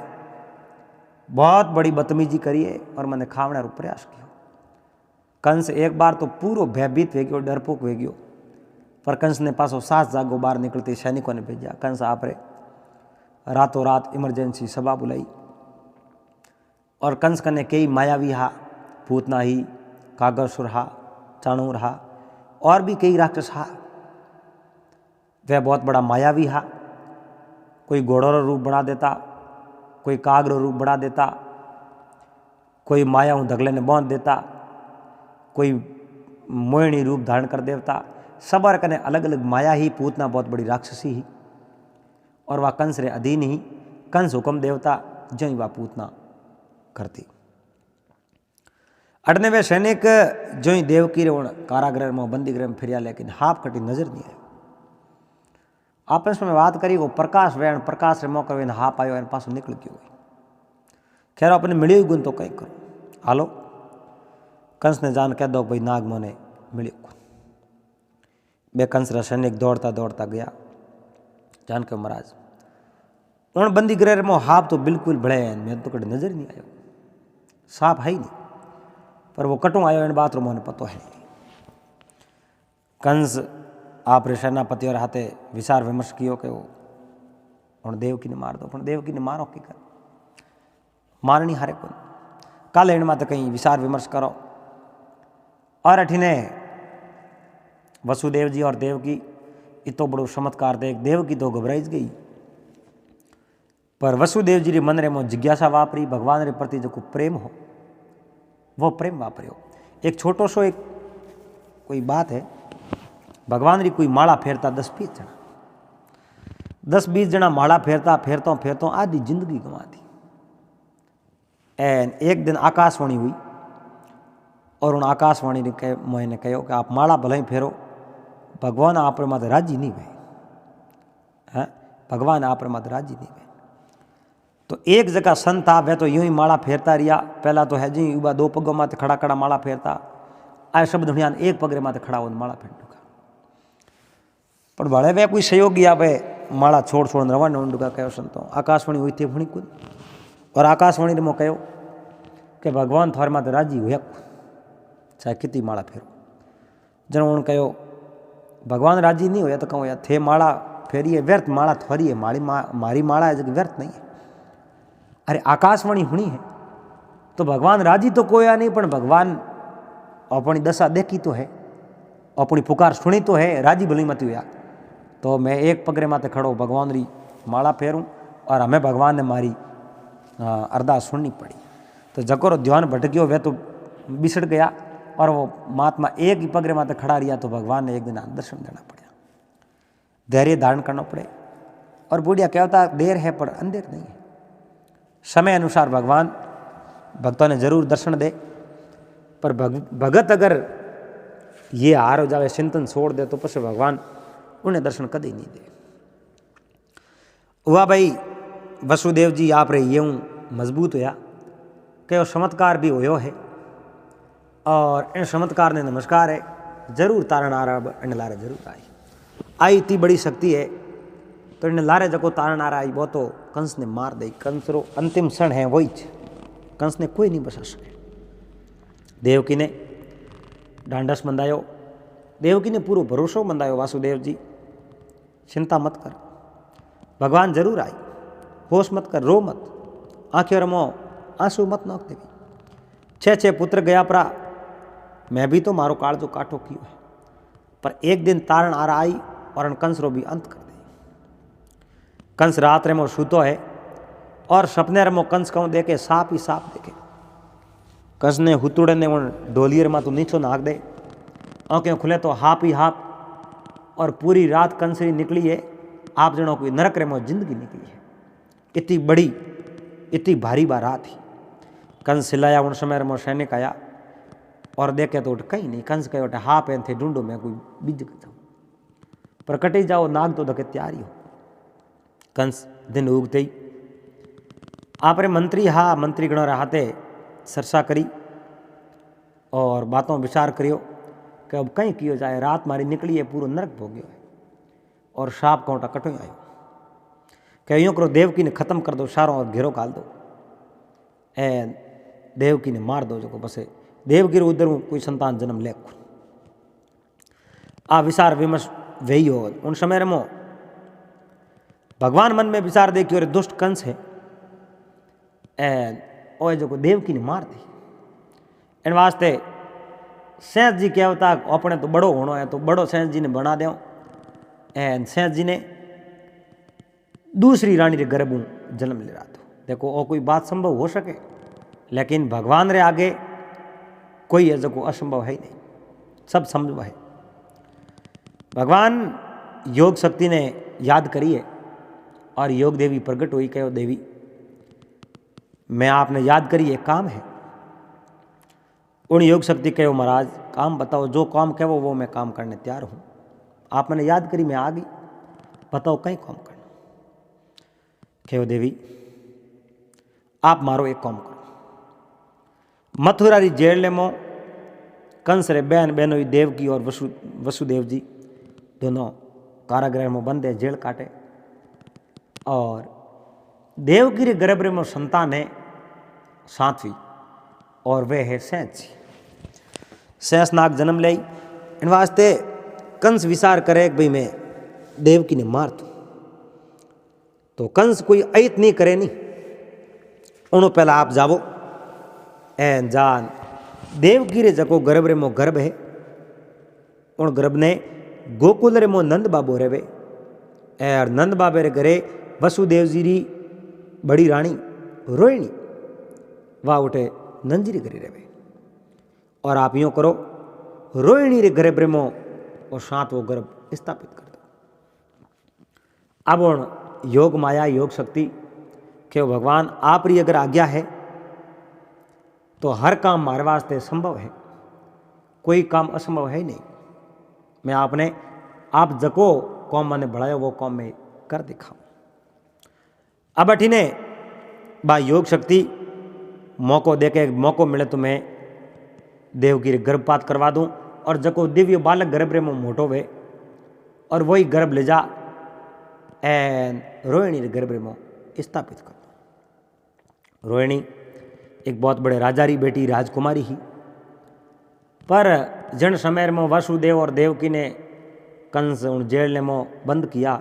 बहुत बड़ी बदतमीजी करिए और मैंने खावने रो प्रयास किया। कंस एक बार तो पूरो भयभीत हो गयो, डरपोक हो गयो, पर कंस ने पासो सास जागो बाहर निकलते सैनिकों ने भेजा। कंस आप रे रातों रात इमरजेंसी सभा बुलाई और कंस कने कई मायावी हा, पूतना ही, कागरसुर हा, चाणूर हा और भी कई राक्षस हा। वह बहुत बड़ा मायावी हा, कोई घोड़ों रो रूप बना देता, कोई काग रो रूप बना देता, कोई माया हूँ धगले ने बांध देता, कोई मोहिनी रूप धारण कर देता। सबर कने अलग अलग माया ही, पूतना बहुत बड़ी राक्षसी ही और वह कंस रे अधीन ही। कंस हुक्म देवता जो ही वह पूतना करती। अटने वे सैनिक जो ही देवकी रे कारागृह में बंदी गृह में फिरिया, लेकिन हाफ कटी नजर नहीं आयो। आपस में बात करी, वो प्रकाश वैन प्रकाश रे मौके वेन हाफ आयो, पासो निकल गयो। खैर अपने मिली गुण तो कहीं करो, हालो कंस ने जान कह दो भाई नाग मोने मिलियो। बे कंस रा सैनिक दौड़ता दौड़ता गया, जान के महाराज उन बंदी गृह में हाफ तो बिल्कुल बड़े हैं, मैं तो कभी नजर नहीं आयो, सांप है ही नहीं, पर वो कटू आयो इन बात रो मोने पतो है। कंस आप रे सेनापति और हाथे विचार विमर्श कियो कि वो उन देवकी ने मार दो, पण देवकी ने मारो की कर मारनी हारे को काले इन माते कहीं विचार विमर्श करो। और अठिने वसुदेव जी और देवकी इतो बड़ो चमत्कार देख देवकी तो घबराई गई, पर वसुदेव जी रे मन रे में जिज्ञासा वापरी, भगवान रे प्रति जो प्रेम हो वो प्रेम वापरियो। एक छोटो सो एक कोई बात है, भगवान री कोई माला फेरता 10-20 जना, 10-20 जना माला फेरता फेरता फेरता आधी जिंदगी गंवा दी। एन एक दिन आकाशवाणी हुई और उन आकाशवाणी ने मैंने कहो कि आप माला भले ही फेरो, भगवान आप मत राजी नहीं भे, हैं भगवान आप मत राजी नहीं भे। तो एक जगह संत आ, वह तो यूं ही माला फेरता रिया, पहला तो है जी युवा 2 पगों माते खड़ा खड़ा माला फेरता, आए शब्द ध्यान एक पगरे माते खड़ा हो माला फेर डुका। पर भाड़े वे कोई सहयोगी आवे माला छोड़ छोड़ रवा न डुका कहो संतो आकाशवाणी हुई थी भणी कुछ, और आकाशवाणी ने मो कहो कि भगवान थारे माते राजी हुआ चाहे कितनी माला फेरो। जन उन्होंने कहो भगवान राजी नहीं होया तो कहूँ यार थे माला फेरिए व्यर्थ, माला थोड़ी है, मारी माला है जो व्यर्थ नहीं है। अरे आकाशवाणी हुई है तो भगवान राजी तो कोया नहीं, पर भगवान अपनी दशा देखी तो है, अपनी पुकार सुनी तो है, राजी भली मत हुआ। तो मैं एक पगरे माते खड़ो भगवान री माला फेरूं और हमें भगवान ने मारी अरदास सुननी पड़ी। तो जको रो ध्यान भटकियो वह तो बिछड़ गया और वो महात्मा एक ही पगरे माते खड़ा रिया। तो भगवान ने एक दिन दर्शन देना पड़ा, धैर्य धारण करना पड़े। और बुढ़िया कहता देर है पर अंधेर नहीं है, समय अनुसार भगवान भक्तों ने जरूर दर्शन दे। पर भगत अगर ये हार हो जावे, चिंतन छोड़ दे, तो पछे भगवान उन्हें दर्शन कदी नहीं दे। हुआ भाई वसुदेव जी आप रे यूं मजबूत होया कि चमत्कार भी होयो है और इन चमत्कार ने नमस्कार है जरूर तारण आ रहा इन लारे जरूर आई इतनी बड़ी शक्ति है। तो इन लारे जको तारण आ रहा आई वो तो कंस ने मार दी। कंस रो अंतिम क्षण है वही, कंस ने कोई नहीं बचा सके। देवकी ने डांडस बंधायो, देवकी ने पूरा भरोसो बंधायो वासुदेव जी चिंता मत कर, भगवान जरूर आई, होश मत कर, रो मत, आंखें रमो, आंसू मत नोक देवी। 6 पुत्र गया परा, मैं भी तो मारो काल जो काठो कियो है, पर एक दिन तारण आ रहा आई और कंस रो भी अंत कर दे। कंस रात रे मो सूतो है और सपने रे मो कंस कहूँ देखे साप ही साप देखे। कंस ने हुतुड़े ने उन डोलियर में तो नीचो नाक दे, आंखें खुले तो हाप ही हाप, और पूरी रात कंस री निकली है आप जनो कोई नरक रे मो जिंदगी निकली है। इतनी बड़ी इतनी भारी बारात थी। कंस सिलाया, उन समय रे मो सैनिक आया और देखे तो कहीं नहीं। कंस कहे उठे हाँ पेन थे ढूंढो मैं कोई बीज जाऊँ, पर कटी जाओ नाग तो धके तैयारी हो। कंस दिन उगते ही आप रे मंत्री हाँ मंत्री गणों रे हाथे सरसा करी और बातों विचार करियो कि अब कहीं कियो जाए, रात मारी निकली है, पूरा नरक भोग्यो है। और साप कोटा कटो आयो कि यूँ करो देवकी ने खत्म कर दो सारों और घेरो घाल दो ए देवकी ने मार दो जो बसे देवगिर उधर कोई संतान जन्म ले। आ विचार विमर्श वही हो। उन समय मो भगवान मन में विचार दे कि अरे दुष्ट कंस है ओ जो देवकी ने मार दी। इन वास्ते सेठ जी कहता अपने तो बड़ो होना है तो बड़ो सेठ जी ने बना दो। सेठ जी ने दूसरी रानी रे गर्भ जन्म ले रहा था। देखो वो कोई बात संभव हो सके, लेकिन भगवान रे आगे कोई है जो असंभव है ही नहीं, सब संभव है। भगवान योग शक्ति ने याद करी है और योग देवी प्रकट हुई, कहो देवी मैं आपने याद करी एक काम है। उन योग शक्ति कहो महाराज काम बताओ, जो काम कहो वो मैं काम करने तैयार हूँ। आप मैंने याद करी मैं आ गई, बताओ कहीं काम करना। कहो देवी आप मारो एक काम करो, मथुरा री जेल ले मो कंस रे बहन बहनों देवकी और वसुदेव जी दोनों कारागृह में बंद है, जेल काटे। और देवकी रे गर्भ रे मो संतान है 7वीं और वे है शेष नाग जन्म ले। इन वास्ते कंस विचार करे कि भाई मैं देवकी ने मार दूं, तो कंस कोई अयत नहीं करे नहीं। उन्होंने पहला आप जावो एन जान देवकी रे जको गर्भ रे मो गर्भ है उन गर्भ ने गोकुल रे मो नंद बाबो रेवे और नंद बाबे रे घरे वसुदेव जी री बड़ी रानी रोहिणी वाह उठे नंद जी रे घरे रेवे। और आप यूँ करो रोहिणी रे घरे ब्रह्मो और 7वां गर्भ स्थापित कर दो। अब उन योग माया योग शक्ति के भगवान आप री अगर आज्ञा है तो हर काम हमारे वास्ते संभव है, कोई काम असंभव है नहीं। मैं आपने आप जको कौम मैंने बढ़ाया वो कौम में कर दिखाऊं। अब अठीने बा योग शक्ति मौको देके मौको मिले तो मैं देवगी रे गर्भपात करवा दूं और जको दिव्य बालक गर्भ रे में मोटो वे और वही गर्भ ले जा एन रोहिणी रे गर्भ रे में स्थापित कर दो। रोहिणी एक बहुत बड़े राजा री बेटी राजकुमारी ही, पर जन समय में वासुदेव और देवकी ने कंस उन जेल में बंद किया।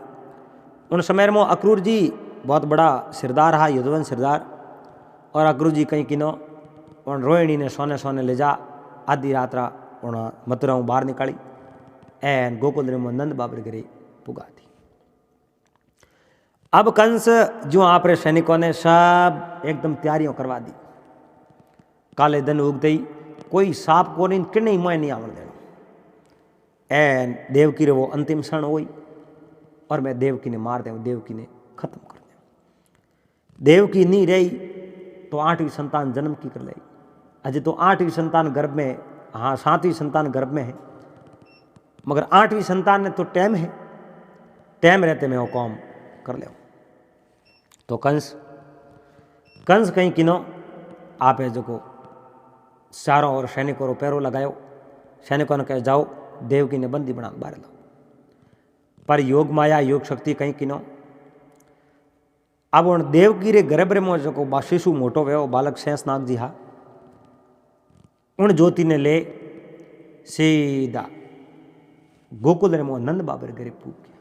उन समय में अक्रूर जी बहुत बड़ा सिरदार हा, युद्धवन सिरदार, और अक्रूर जी कहीं किनो उन रोहिणी ने सोने सोने ले जा आधी रात रा उन मथुरा बाहर निकाली एन गोकुल में नंद बाबर गिरी पुगा दी। अब कंस जो आप रे सैनिकों ने सब एकदम तैयारियों करवा दी। काले दिन उगते ही कोई सांप को नहीं कि नहीं मैं नहीं आवन देना। एन देवकी रे वो अंतिम क्षण हुई और मैं देवकी ने मार दे, देवकी ने खत्म कर दे। देवकी नहीं रही तो 8वीं संतान जन्म की कर ली। अजय तो 8वीं संतान गर्भ में है, हाँ 7वीं संतान गर्भ में है, मगर 8वीं संतान ने तो टाइम है, टाइम रहते मैं वो काम कर ले। तो कंस कहीं किनो आप जो को चारों और सैनिकों पैरों लगायो, सैनिकों ने कहे जाओ देवकी ने बंदी बना बाहर लो। पर योग माया योग शक्ति कहीं किनो अब उन देवकी रे गर्भ में जो शिशु मोटो वो बालक शेषनाग जी हा उन ज्योति ने ले सीधा गोकुल रे मो नंद बाबर गरीब पूग गया।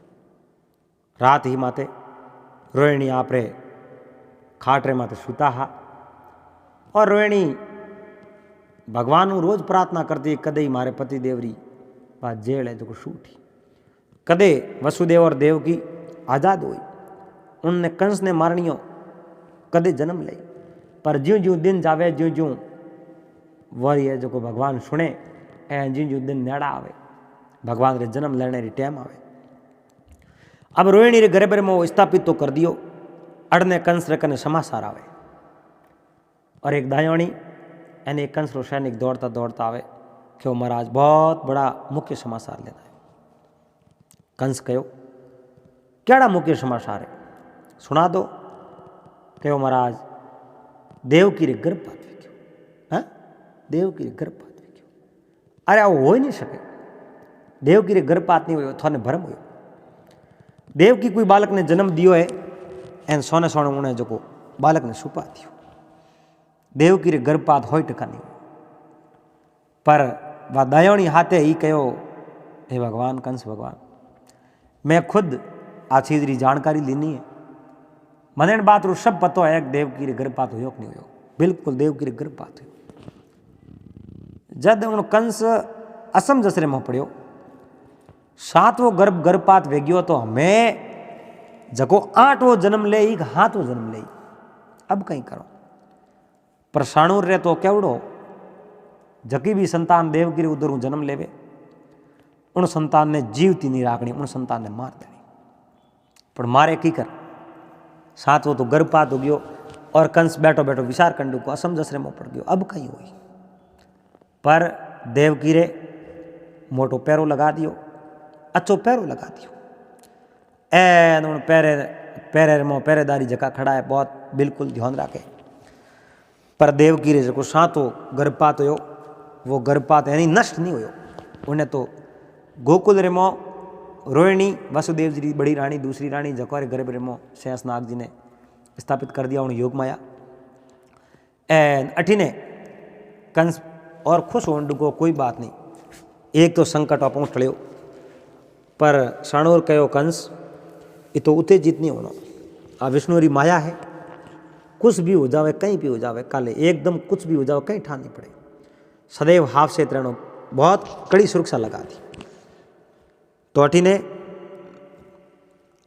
रात ही माते रोहिणी आप रे खाट रे माते सुता हा और रोहिणी भगवान रोज प्रार्थना करती कदे ही मारे पति देवरी बात जेल है जो सूठी, कदे वसुदेव और देव की आज़ाद हुई, उनने कंस ने मारनियो कदे जन्म ले। पर ज्यों ज्यों दिन जावे ज्यों ज्यों वही है जो को भगवान सुने ए ज्यों ज्यों दिन नेड़ा आवे भगवान रे जन्म लेने री टाइम आवे। अब रोहिणी रे गर्भ में वो स्थापित तो कर दियो। अड़ने कंस रे कने समाचार आवे और एक दायोणी यानी एक कंस रो सैनिक दौड़ता दौड़ता आवे कि महाराज बहुत बड़ा मुख्य समाचार लेना है। कंस कहो केड़ा मुख्य समाचार है सुना दो। कहो महाराज देवकी रे गर्भपात वेख्यो। हाँ देवकी रे गर्भपात वेख्यो। अरे वो हो ही नहीं सके, देवकी रे गर्भपात नहीं हुयो, थाने भरम हुयो। देवकी कोई बालक ने जन्म दियो है एन सोने सोने उन्हें जो को बालक ने छुपा दियो। देवकी रे गर्भपात होय टका नहीं। पर वह दयोणी हाथे ही कहो हे भगवान कंस भगवान मैं खुद आ चीज री जानकारी लेनी है। मने बात रो सब पतो है देवकी रे गर्भपात हुयो कि नहीं हुयो। बिल्कुल देवकी रे गर्भपात हुयो। जद उन कंस असमंजस रे मोह पड़ियो। 7वां गर्भपात वेग्यो तो हमें जको 8वां जन्म ले 7वां जन्म ले अब कहीं करो। पर साणुर रे तो केवड़ो जकी भी संतान देवकी रे उधर जन्म लेवे उन संतान ने जीवती नहीं राखनी, उन संतान ने मार देनी। पर मारे की कर 7वां तो गर्भपात हो गयो और कंस बैठो बैठो विचार कंडू को असमंजस रे मोह पड़ गयो अब कहीं हुई। पर देवकी रे मोटो पैरो लगा दियो, अच्छो पैरो लगा दियो। एन उन पैरे मो पहरेदारी जका खड़ा है बहुत बिल्कुल ध्यान रखे। पर देवकी रे जो 7वां गर्भपात हो वो गर्भपात यानी नष्ट नहीं हुयो। उन्हें तो गोकुल रे मो रोहिणी वसुदेव जी बड़ी रानी दूसरी रानी जको रे गर्भ रे मो शेषनाग जी ने स्थापित कर दिया उन योग माया। एन अठीने कंस और खुश होने को कोई बात नहीं। एक तो संकट आप टळ्यो पर साणोर कहो कंस ये तो उत्तेजित नहीं होना। आ विष्णु री माया है, कुछ भी हो जावे कहीं भी हो जावे काले एकदम कुछ भी हो जावे कहीं ठान नहीं पड़े। सदैव हाफ से रहना बहुत कड़ी सुरक्षा लगा दी। तो अठी ने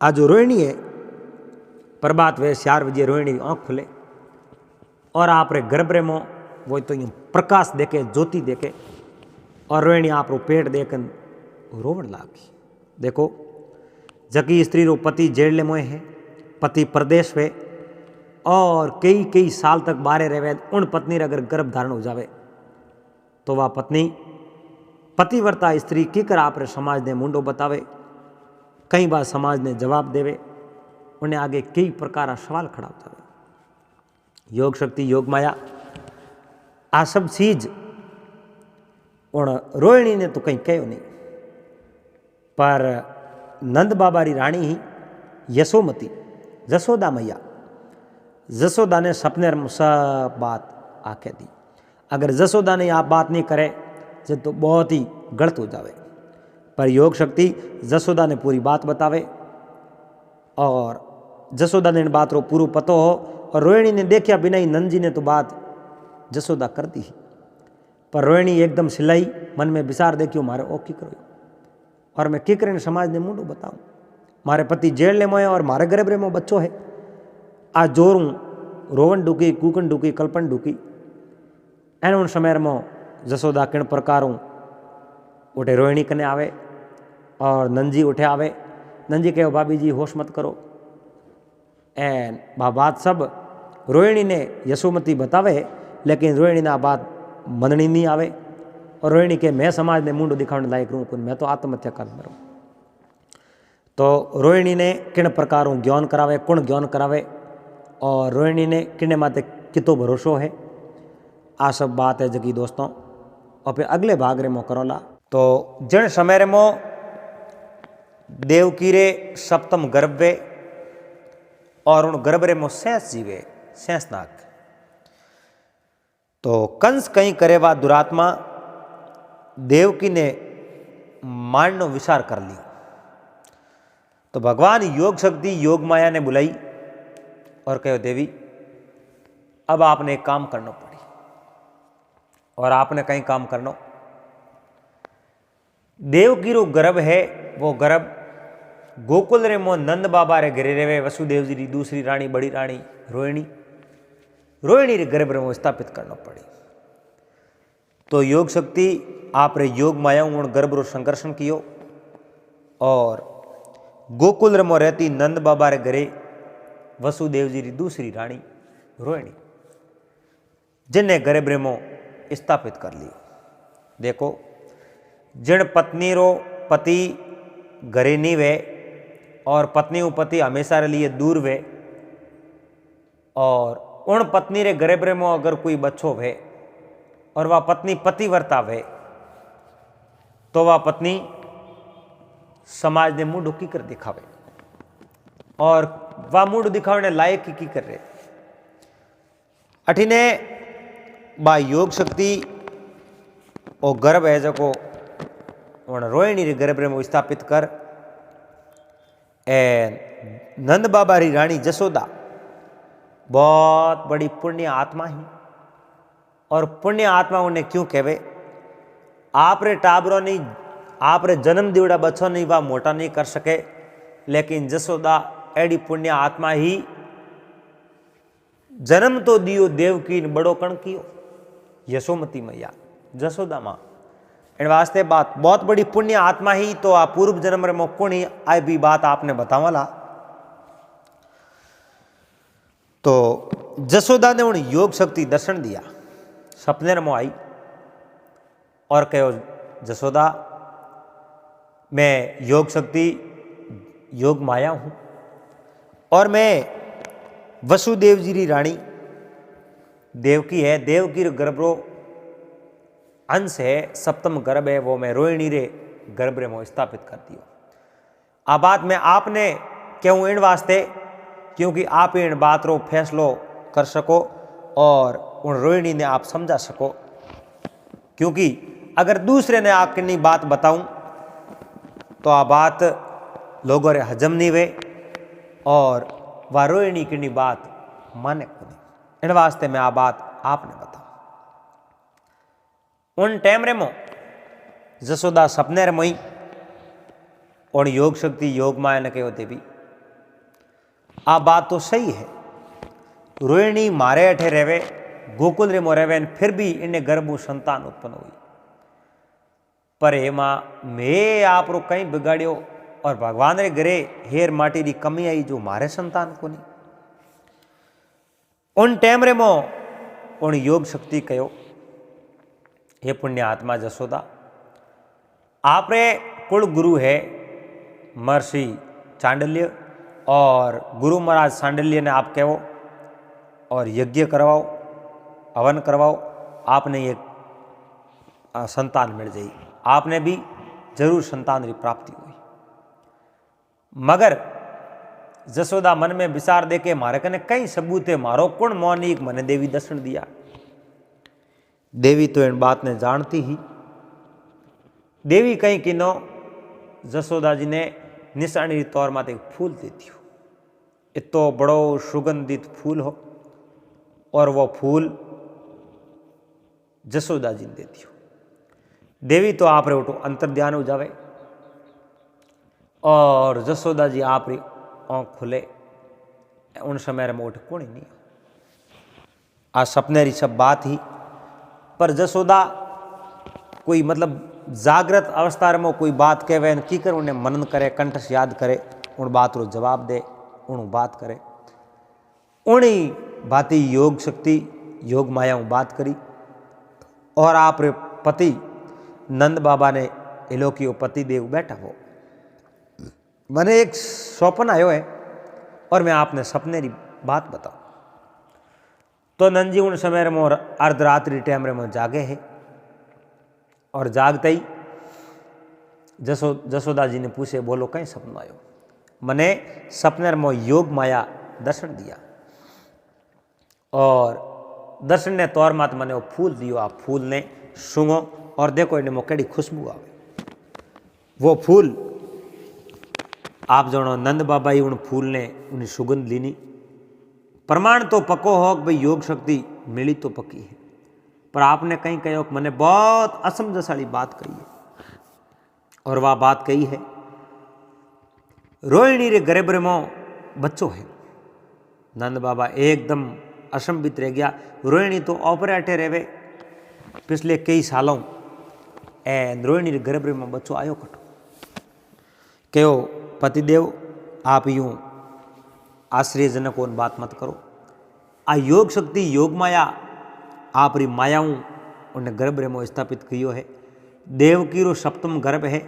आज जो रोहिणी है प्रभात वे 4 बजे रोहिणी आँख खुले और आप रे गर्भ रे मों वो तो यूँ प्रकाश देखे ज्योति देखे और रोहिणी आप रो पेट देकर रोवण लागी। देखो जकी स्त्री रो पति जेल मोए है, पति प्रदेश वे और कई साल तक बारे रहे, उन पत्नी रे अगर गर्भ धारण हो जावे तो वह पत्नी पतिव्रता स्त्री की कर आप रे समाज ने मुंडो बतावे। कई बार समाज ने जवाब देवे, उन्हें आगे कई प्रकार सवाल खड़ा हो जावे। योग शक्ति योग माया आ सब चीज उन रोहिणी ने तो कहीं कहो नहीं। पर नंद बाबा री रानी ही यशोमती जसोदा मैया जसोदा ने सपने सब बात आके दी। अगर जसोदा ने आप बात नहीं करे तो बहुत ही गलत हो जावे। पर योग शक्ति जसोदा ने पूरी बात बतावे और जसोदा ने बात रो पूरा पतो हो और रोहिणी ने देखा बिना ही नंद जी ने तो बात जसोदा कर दी। पर रोहिणी एकदम सिलाई मन में विचार देखियो मारे ओ की करो और मैं की करें समाज ने मुंडो बताऊं। मारे पति जेल में है और मारे गर्भ में बच्चो है। आ जोरू रोवन डूकी, कूकन डूकी, कल्पन डूकी। एन उन समय में जसोदा किन प्रकारों उठे रोहिणी कने आवे और नंजी उठे आवे। नंजी कहो भाभी जी होश मत करो। एन बात सब रोहिणी ने यशोमती बतावे, लेकिन रोहिणी ना बात मननी नहीं आवे। और रोहिणी के मैं समाज ने मुंडो दिखाने लायक रहूँ, मैं तो आत्महत्या कर मरूँ। तो रोहिणी ने किन प्रकारों ज्ञान करावे, कुण ज्ञान करावे और रोहिणी ने किने माते कितो भरोसो है। आ सब बात है जगी दोस्तों। और फिर अगले भाग रे मो करोला। तो जन समय रे मो देवकी रे सप्तम गर्भ वे और उन गर्भ रे मो शेष जीवे, शेषनाग। तो कंस कहीं करे वा दुरात्मा देवकी ने मारनो विचार कर ली। तो भगवान योग शक्ति योग माया ने बुलाई और कहो देवी अब आपने एक काम करना पड़ी। और आपने कहीं काम करना। देवकी रो गर्भ है वो गर्भ गोकुल रे मो नंद बाबा रे घरे रेवे वसुदेव जी री दूसरी रानी बड़ी रानी रोहिणी। रोहिणी रे गर्भ रे मो स्थापित करना पड़ी। तो योग शक्ति आप रे योग माया उन गर्भ रो संकर्षण कियो और गोकुल रे मो रहती नंद बाबा रे घरे वसुदेव जी री दूसरी रानी रोहिणी जिन्हें गर्भ रे मो स्थापित कर लियो। देखो जिन पत्नी रो पति घरे नहीं वे और पत्नी उ पति हमेशा रे लिए दूर वे और उन पत्नी रे गर्भ रे मो अगर कोई बच्चो वे और वह पत्नी पतिव्रता वे तो वह पत्नी समाज ने मुंह ढुकी कर दिखावे और वह मुंह दिखाने लायक की कर रहे। अठिने बा योग शक्ति और गर्भ है जो रोहिणी रे गर्भ में स्थापित कर नंद बाबा री रानी जसोदा बहुत बड़ी पुण्य आत्मा ही। और पुण्य आत्मा उन्हें क्यों कहवे? आप रे टाबरो नहीं, आप रे जन्म दिवड़ा बच्चों नहीं वह मोटा नहीं कर सके, लेकिन जसोदा एडी पुण्य आत्मा ही जन्म तो दियो देवकी बड़ो कण कियो यशोमती मैया जसोदा मां। इन वास्ते बात बहुत बड़ी पुण्य आत्मा ही। तो आ पूर्व जन्म रे मोकुण ही आई भी बात आपने बतावला। तो जसोदा ने उन योग शक्ति दर्शन दिया, सपने में आई और कहो जसोदा मैं योग शक्ति योग माया हूं और मैं वसुदेव जी री रानी देवकी है, देवकी रे गर्भ रो अंश है, सप्तम गर्भ है, वो मैं रोहिणी रे गर्भ रे मो स्थापित कर दियो। आ बात मैं आपने क्यों इन वास्ते क्योंकि आप इन बात रो फैसलो कर सको और उन रोहिणी ने आप समझा सको। क्योंकि अगर दूसरे ने आपकी नहीं बात बताऊं तो आ बात लोगों रे हजम नहीं वे और वह रोहिणी की नहीं बात माने को नहीं। इन वास्ते मैं आ बात आपने बताऊं। उन टाइम रे मो जसोदा सपने रे मोई और योग शक्ति योग माया ने कहो देवी आ बात तो सही है, रोहिणी मारे अठे रेवे गोकुल रे मो रेवे फिर भी इन्हें गर्भ संतान उत्पन्न हुई। पर हे मां मैं आप रो कहीं बिगाड़ियो और भगवान रे घरे हेर माटी री कमी आई जो मारे संतान को नहीं। उन टाइम रे मो उन योग शक्ति कहो हे पुण्य आत्मा जसोदा आप रे कुल गुरु है महर्षि चांडल्य और गुरु महाराज सांडल्य ने आप कहो और यज्ञ करवाओ हवन करवाओ, आपने ये संतान मिल जाई, आपने भी जरूर संतान की प्राप्ति हुई। मगर जसोदा मन में विचार दे के मारे कने कई सबूत है, मारो कौन मौनिक मने देवी दर्शन दिया। देवी तो इन बात ने जानती ही। देवी कहीं किनो जसोदा जी ने निशानी तौर माते फूल देती हो, इतो बड़ो सुगंधित फूल हो और वो फूल जसोदा जी ने देती हो। देवी तो आप रे उठो अंतर ध्यान हो जावे और जसोदा जी आप री आँख खुले उन समय रे मोट कोई नहीं आ सपने री सब बात ही। पर जसोदा कोई मतलब जागृत अवस्था में कोई बात कहवे की कर उन्हें मनन करे, कंठस याद करे, उन बात रो जवाब दे, उन बात करे। उन्हीं बाती योग शक्ति योग माया बात करी। और आप रे पति नंद बाबा ने इलोकियो पति देव बैठा हो, मैंने एक स्वप्न आयो है और मैं आपने सपने की बात बताऊं। तो नंद जी उन समय रे मोर अर्धरात्रि टाइम रे मोर जागे है और जागते ही जसोदा जी ने पूछे बोलो कहीं सपना आयो। मैंने सपने में योग माया दर्शन दिया और दर्शन ने तौर मात मैंने वो फूल दियो। आप फूल ने सूंघो और देखो इन्हें मोकेड़ी खुशबू आवे। वो फूल आप जनो नंद बाबा ही उन फूल ने उन्हें सुगंध लीनी। प्रमाण तो पक्को हो कि भाई योग शक्ति मिली तो पक्की है। पर आपने कहीं कहो कि मैंने बहुत असमंजस वाली बात कही है और वह बात कही है रोहिणी रे गरीब रेमो बच्चो है। नंद बाबा एकदम असंबित रह गया। रोहिणी तो ऑपरेटे रहे पिछले कई सालों एंड रोहिणी रे गरीब रेमो बच्चो आयो कटो। कहो पतिदेव आप यूं आश्चर्यजनक और बात मत करो। आ योग शक्ति योग माया आप री मायाऊं उन्हें गर्भ रेमो स्थापित कियो है। देवकी रो सप्तम गर्भ है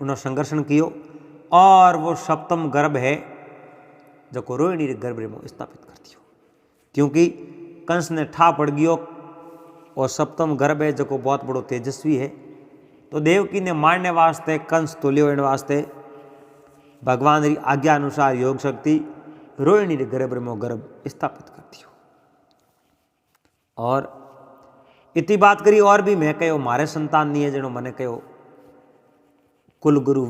उन्हें संघर्षण कियो और वो सप्तम गर्भ है जो को रोहिणी रे गर्भ रेमो स्थापित कर दियो। क्योंकि कंस ने ठा पड़ गयो और सप्तम गर्भ है जो को बहुत बड़ो तेजस्वी है। तो देवकी ने मारने वास्ते कंस तो लियो इन वास्ते भगवान री आज्ञा अनुसार योग शक्ति रोहिणी रे गर्भ रेमो गर्भ स्थापित कर दियो। और इतनी बात करी और भी मैं कहो मारे संतान नहीं है जनो मैंने कहो कुल गुरु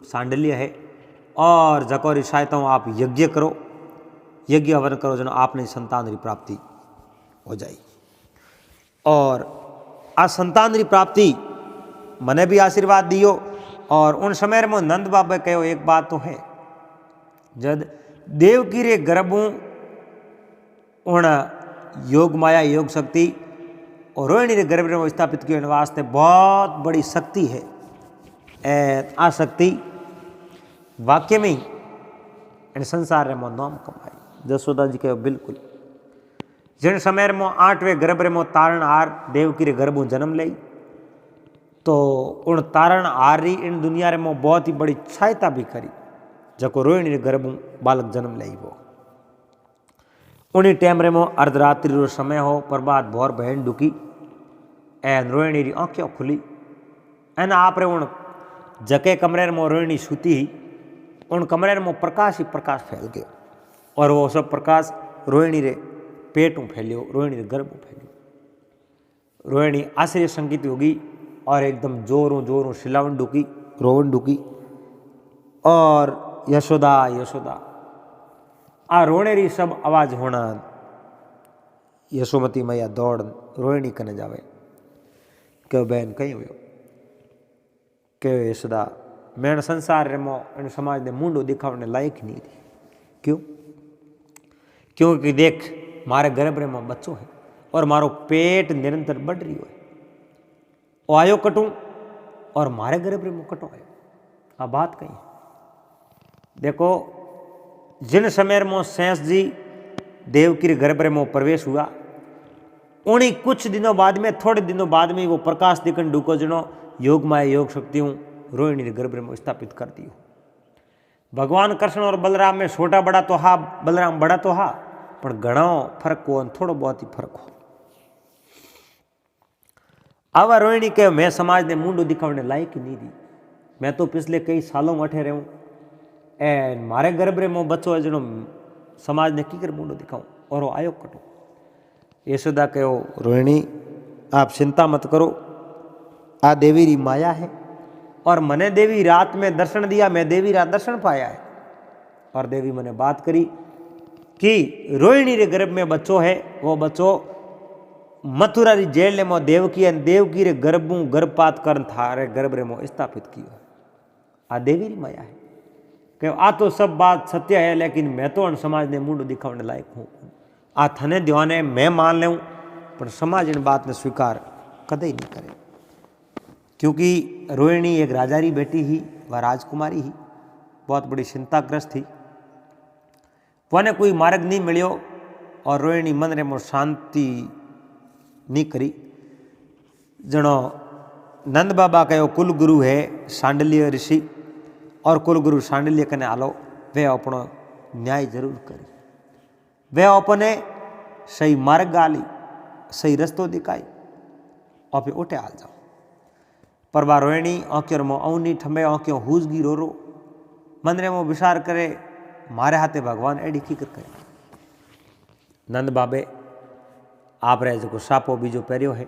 सांडल्य है और जको रिशायत आप यज्ञ करो, यज्ञ हवन करो जनो आपने संतान की प्राप्ति हो जाए। और आ संतान की प्राप्ति मैंने भी आशीर्वाद दियो। और उन समय में नंद बाबा कहो एक बात तो है जब देवकी रे गर्भों उन योग माया योग शक्ति और रोहिणी रे गर्भ में स्थापित किए वास्ते बहुत बड़ी शक्ति है। आ शक्ति वाक्य में ही संसार रे मो नाम कमाई। जसोदा जी कहो बिल्कुल जिन समय में 8वें गर्भ रे मो तारण आर देवकी रे गर्भों जन्म लई तो उन तारण आर री इन दुनिया रे मो बहुत ही बड़ी सहायता भी करी जको रोहिणी रे गर्भों बालक जन्म लई। वो उन्हीं टाइम रे मो अर्धरात्रि रो समय हो प्रभात भोर बहन डुकी एन रोहिणी री आँखें खुली एन आप रे उन जके कमरे में रोहिणी सूती ही उन कमरे में प्रकाश ही प्रकाश फैल गयो और वो सब प्रकाश रोहिणी रे पेटों फैलियो, रोहिणी रे गर्भ फैलियो। रोहिणी आश्चर्य संकित होगी और एकदम जोरों जोरों शिलावन डुकी रोवन डुकी और यशोदा यशोदा आ रोने री सब आवाज होना। यशोमती मैया दौड़ रोहिणी कने जावे क्यों बहन कहीं हुयो क्यों यशोदा मैं संसार रे मो इन समाज ने मुंडो दिखावने लायक नहीं थी। क्यों? क्योंकि देख मारे गर्भ रे मो बच्चो है और मारो पेट निरंतर बढ़ रही है। ओ आयो कटू और मारे गर्भ रे मो कटो आयो। आ बात कही देखो जिन समय में शेष जी देवकी रे गर्भ रे मो प्रवेश हुआ उन्हीं कुछ दिनों बाद में थोड़े दिनों बाद में वो प्रकाश दिखन डूको जनो योग माया योग शक्तियों रोहिणी रे गर्भ में स्थापित कर दियो। भगवान कृष्ण और बलराम में छोटा बड़ा तो हा बलराम बड़ा तो हा पर घणो फर्क हो थोड़ो बहुत ही फर्क हो। आवा रोहिणी के मैं समाज ने मुंडो दिखावने लायक ही नहीं दी। मैं तो पिछले कई सालों में अठे रहूं एन मारे गर्भ रे मो बच्चो है जनो समाज ने की कर मुंडो दिखाऊं और वो आयो कटो। यशोदा कहो रोहिणी आप चिंता मत करो आ देवी री माया है और मने देवी रात में दर्शन दिया मैं देवी रात दर्शन पाया है। और देवी मैंने बात करी कि रोहिणी रे गर्भ में बच्चो है वो बच्चो मथुरा री जेल में देवकी रे गर्भों गर्भपात कर थारे गर्भ रे मो स्थापित कियो। आ देवी री माया है कि आ तो सब बात सत्य है, लेकिन मैं तो समाज ने मुंड दिखाने लायक हूँ। आ थने दीवाने मैं मान लूँ, पर समाज इन बात ने स्वीकार कदे नहीं करे। क्योंकि रोहिणी एक राजा री बेटी ही, वह राजकुमारी ही, बहुत बड़ी चिंताग्रस्त थी। वने कोई मार्ग नहीं मिलियो और रोहिणी मन रे में शांति नहीं करी। जनो नंद बाबा कहो कुलगुरु है सांडल्य ऋषि, और कुलगुरु सांडल्य कने आलो, वे अपनो न्याय जरूर करी, वे अपने सही मार्ग आली, सही रस्तो दिखाई, और फिर उठे आल जाओ। पर बा रोहिणी आंखियों में अवनी ठंबे, आंखियों हुजगी रो रो, मन रे में विचार करे मारे हाथे भगवान एडी फिक्र करे। नंद बाबे आप रे जो सापो बीजो पहरियो है,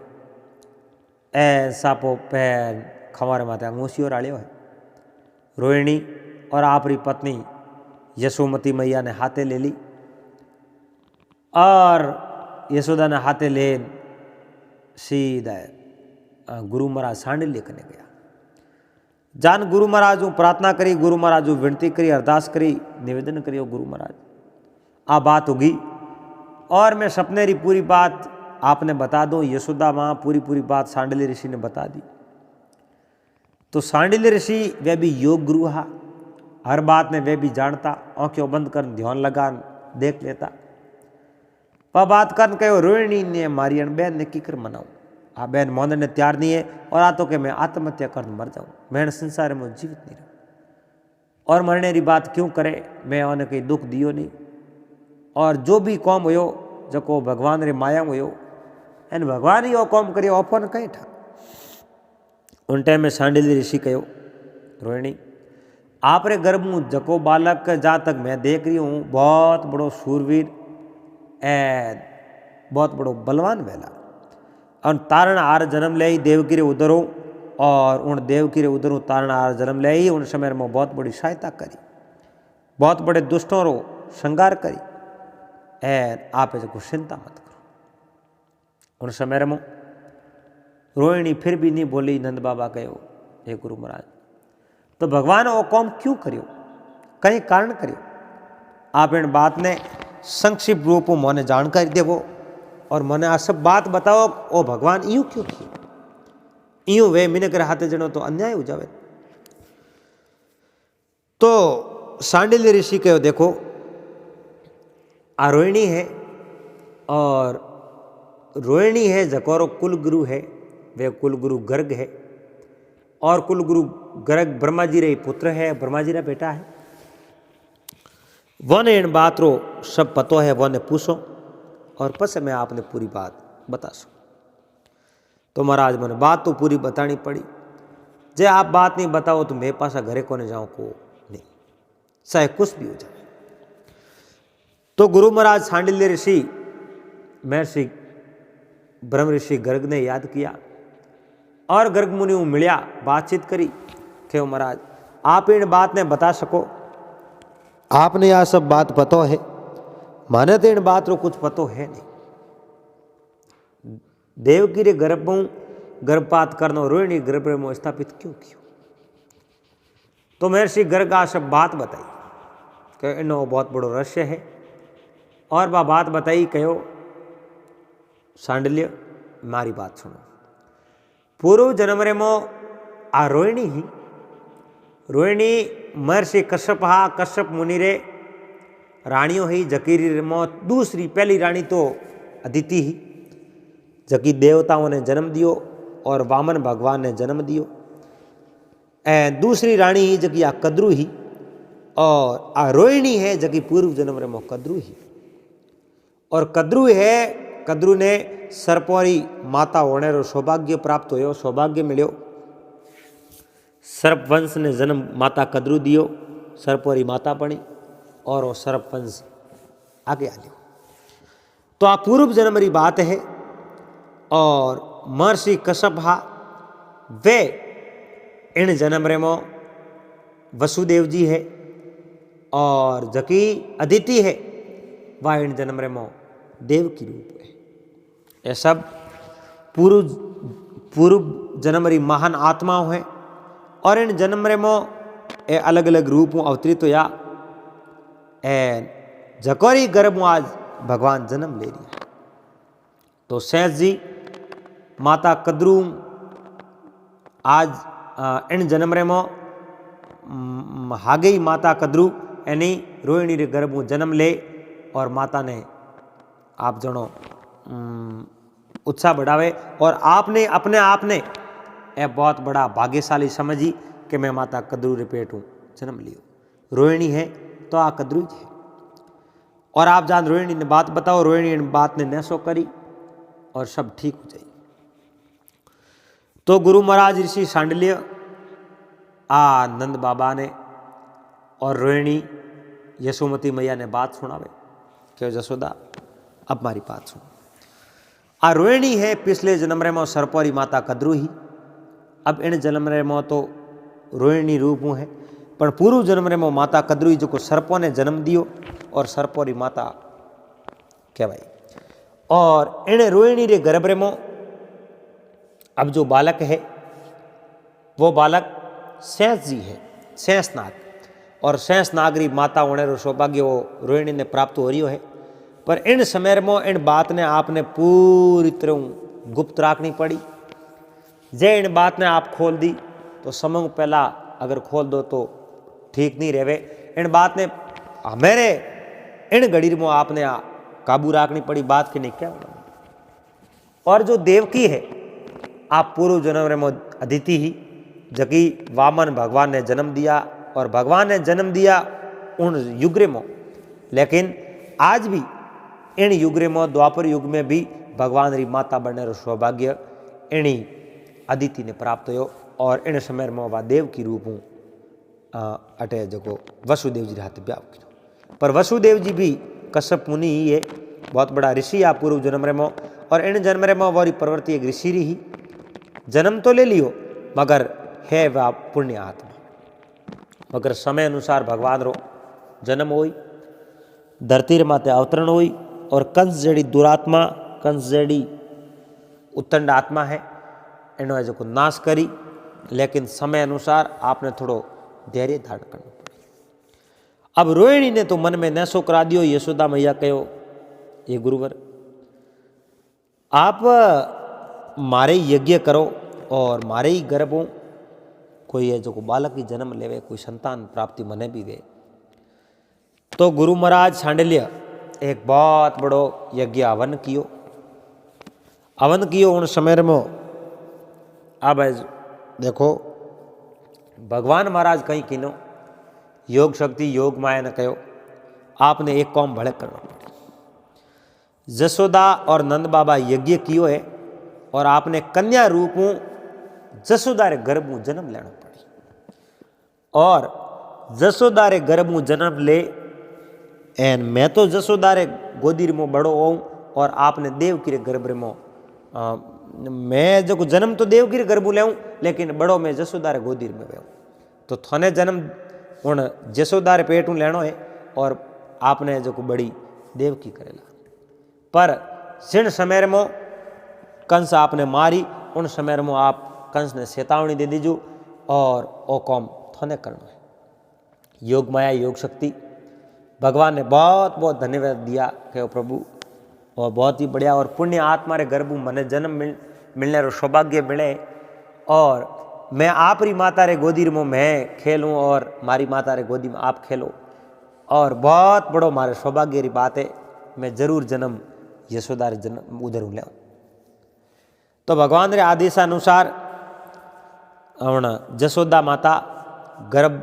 ए सापो पहन खवारे माथे अंगूसियो रालियो है। रोहिणी और आपरी पत्नी यशोमती मैया ने हाथे ले ली, और यशोदा ने हाथे ले सीधा गुरु महाराज सांडल्य कने गया। जान गुरु महाराज प्रार्थना करी, गुरु महाराज विनती करी, अरदास करी, निवेदन करियो गुरु महाराज आ बात होगी, और मैं सपने री पूरी बात आपने बता दो। यशोदा माँ पूरी बात सांडल्य ऋषि ने बता दी। तो सांडल्य ऋषि वह भी योग गुरु हा, हर बात ने वह भी जानता, आंखें बंद कर ध्यान लगा देख लेता। वह बात कर कहो रोहिणी ने मारी बहन ने किकर मनाऊं, आ बहन मोहन ने तैयार नहीं है, और आ तो कि मैं आत्महत्या कर मर जाऊं, मैं संसार में जीवित नहीं रहूं, और मरने की बात क्यों करे, मैं उन्हें कहीं दुख दियो नहीं, और जो भी कौम हो जको भगवान रे माया हो एन भगवान ही वो कौम करियो, अपन कहीं ठा। उन टाइम में सांडल्य ऋषि कहो रोहिणी आप रे गर्भ में जको बालक जहाँ तक मैं देख रही हूँ बहुत बड़ो सूरवीर ए बहुत बड़ो बलवान वेला, और तारण आर जन्म ले देवकी रे उदरों, और उन देवकी रे उदरों तारण आर जन्म ले उन समय में बहुत बड़ी सहायता करी, बहुत बड़े दुष्टों रो संगार करी, आप जो चिंता मत करो। उन समय में रोहिणी फिर भी नहीं बोली। नंद बाबा कहो हे गुरु महाराज, तो भगवान वो कौम क्यों करियो, कहीं कारण करियो, आप इन बात ने संक्षिप्त रूप में मने जानकारी देवो, और मने आ सब बात बताओ ओ भगवान यूं क्यों किए, यूं वे मिनक रे हाथे जनो तो अन्याय हो जावे। तो सांडल्य ऋषि कहो देखो आ रोहिणी है, और रोहिणी है जकोरो कुलगुरु है, वे कुलगुरु गर्ग है, और कुलगुरु गर्ग ब्रह्मा जी रे पुत्र है, ब्रह्मा जी रा बेटा है। वन इन बात रो सब पतो है, वन पूछो, और पस मैं आपने पूरी बात बता सकूँ। तो महाराज मैंने बात तो पूरी बतानी पड़ी, जे आप बात नहीं बताओ तो मेरे पास घरे को नहीं जाऊँ को नहीं, चाहे कुछ भी हो जाए। तो गुरु महाराज सांडल्य ऋषि महर्षि ब्रह्म ऋषि गर्ग ने याद किया, और गर्ग मुनि मिलिया, बातचीत करी कि महाराज आप इन बात ने बता सको, आपने यह सब बात पतो है, माने तो इन बात रो कुछ पतो है नहीं। देवकी रे गर्भपात करना रोहिणी गर्भ में स्थापित क्यों किया। तो महर्षि गर्ग आ सब बात बताई कि इनो बहुत बड़ो रहस्य है, और वह बात बताई कहो सांडल्य मारी बात सुनो। पूर्व जन्म रे मो आ रोहिणी ही, रोहिणी महर्षि कश्यप हा, कश्यप मुनि रे रानियों ही, जकीरी रे मो दूसरी, पहली रानी तो अदिति ही, जकी देवताओं ने जन्म दियो और वामन भगवान ने जन्म दियो। दूसरी रानी ही जकी आ कद्रु ही, और आ रोहिणी है जकी पूर्व जन्म रे मो कद्रु ही, और कद्रु है, कद्रु ने सर्पोरी माता होने रो सौभाग्य प्राप्त होयो, सौभाग्य मिलो। सर्प वंश ने जन्म माता कद्रु दियो, सर्पोरी माता बनी, और वो सर्प वंश आगे आ लियो। तो आ पूर्व जन्म री बात है, और महर्षि कश्यप हा वे इन जन्म रे मो वसुदेव जी है, और जकी अदिति है वह इन जन्म रे मो देव की रूप है। ये सब पूर्व जन्म री महान आत्माओं है, और इन जन्म रे मो ए अलग अलग रूप में अवतरित होया एन जकोरी गर्भ में आज भगवान जन्म ले रही है। तो सहज जी माता कद्रू आज इन जन्म रे में हागई माता कद्रू यानी रोहिणी रे गर्भ में जन्म ले और माता ने आप जनो उत्साह बढ़ावे और आपने अपने आप ने यह बहुत बड़ा भाग्यशाली समझी कि मैं माता कद्रू रे पेट हूँ जन्म लियो। रोहिणी है तो आ कद्रू है। और आप जान रोहिणी ने बात बताओ, रोहिणी ने बात ने नैसो करी और सब ठीक हो जाए। तो गुरु महाराज ऋषि सांडल्य नंद बाबा ने और रोहिणी यशोमती मैया ने बात सुनावे कि जसोदा अब हमारी बात सुनो। आ रोहिणी है पिछले जन्म रे में सरपोरी माता कद्रू ही, अब इन जन्म रे में तो रोहिणी रूप है, पर पूर्व जन्म रे में माता कद्रू जो को सर्पों ने जन्म दियो और सर्पोरी माता कहवाई। और इन रोहिणी रे गर्भ रे में अब जो बालक है वो बालक शेष जी है, शेषनाग। और शेषनाग री माता होने रो सौभाग्य वो रोहिणी ने प्राप्त हो रही है। पर इन समय में इन बात ने आपने पूरी तरह गुप्त रखनी पड़ी। जे इन बात ने आप खोल दी तो समय पहला अगर खोल दो तो ठीक नहीं रहे। इन बात ने मेरे इन घड़ी में आपने काबू रखनी पड़ी बात की नहीं क्या। और जो देवकी है आप पूर्व जन्म में अदिति ही जबकि वामन भगवान ने जन्म दिया और भगवान ने जन्म दिया उन युग में, लेकिन आज भी इन युग में द्वापर युग में भी भगवान री माता बनने रो सौभाग्य इणी अदिति ने प्राप्त हो। और इन समय में वह देव की रूप अटे जो वसुदेव जी हाथ ब्याह किया। पर वसुदेव जी भी कश्यप मुनि ही है, बहुत बड़ा ऋषि आ पूर्व जन्म में। और इन जन्म में वारी प्रवृत्ति एक ऋषि ही जन्म तो ले लियो मगर है वह पुण्य आत्मा। मगर समय अनुसार भगवान रो जन्म होई, धरती रे माते अवतरण होई और कंस जड़ी दुरात्मा, कंस जड़ी उत्तंड आत्मा है इन्होंने जो नाश करी। लेकिन समय अनुसार आपने थोड़ो धैर्य धारण करना पड़े। अब रोहिणी ने तो मन में नैसो करा दियो। यशोदा मैया कहो ये गुरुवर आप मारे यज्ञ करो और मारे ही गर्भों कोई है जो बालक की जन्म लेवे, कोई संतान प्राप्ति मने भी वे। तो गुरु महाराज सांडल्य एक बहुत बड़ो यज्ञ हवन कियो उन समय में। अब देखो भगवान महाराज कहीं किनो योग शक्ति योग माया ने कहो आपने एक काम भड़क करना। जसोदा और नंद बाबा यज्ञ कियो है और आपने कन्या रूप जसोदा रे गर्भ में जन्म लेना पड़ी। और जसोदा रे गर्भ में जन्म ले एन मैं तो जसोदा रे गोदी में बड़ो होऊं और आपने देवकी रे गर्भ में मैं जो जन्म तो देवकी रे गर्भ ले लेकिन बड़ो मैं जसोदा रे गोदी में गयो। तो थने जन्म उन जसोदा रे पेट लेनो है और आपने जो बड़ी देवकी करेला। पर जिन समय में कंस आपने मारी उन समय में आप कंस ने चेतावनी दे दीजू और ओ कौम थोने करना है। योग माया योग शक्ति भगवान ने बहुत बहुत धन्यवाद दिया कि प्रभु और बहुत ही बढ़िया और पुण्य आत्मा रे गर्भ मने जन्म मिलने रो सौभाग्य मिले। और मैं आप री माता रे गोदी में मैं खेलूँ और मारी माता रे गोदी में आप खेलो और बहुत बड़ो मारे सौभाग्य री बात है। मैं जरूर जन्म यशोदा रे जन्म उधर ले। तो भगवान रे आदेशानुसार जसोदा माता गर्भ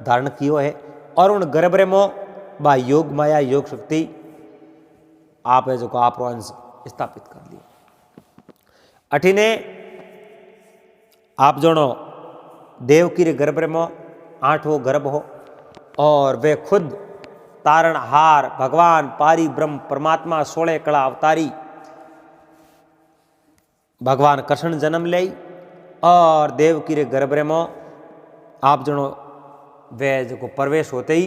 धारण कियो है और उन गर्भ रे मो बा योग माया योग शक्ति आप है जो आप अंश स्थापित कर दिया। अठिने आप जोनो देवकी रे गर्भ रे मो 8वां गर्भ हो और वे खुद तारणहार भगवान पारी ब्रह्म परमात्मा 16 कला अवतारी भगवान कृष्ण जन्म ले। और देवकी रे गर्भ रे मो आप जनो वे जो प्रवेश होते ही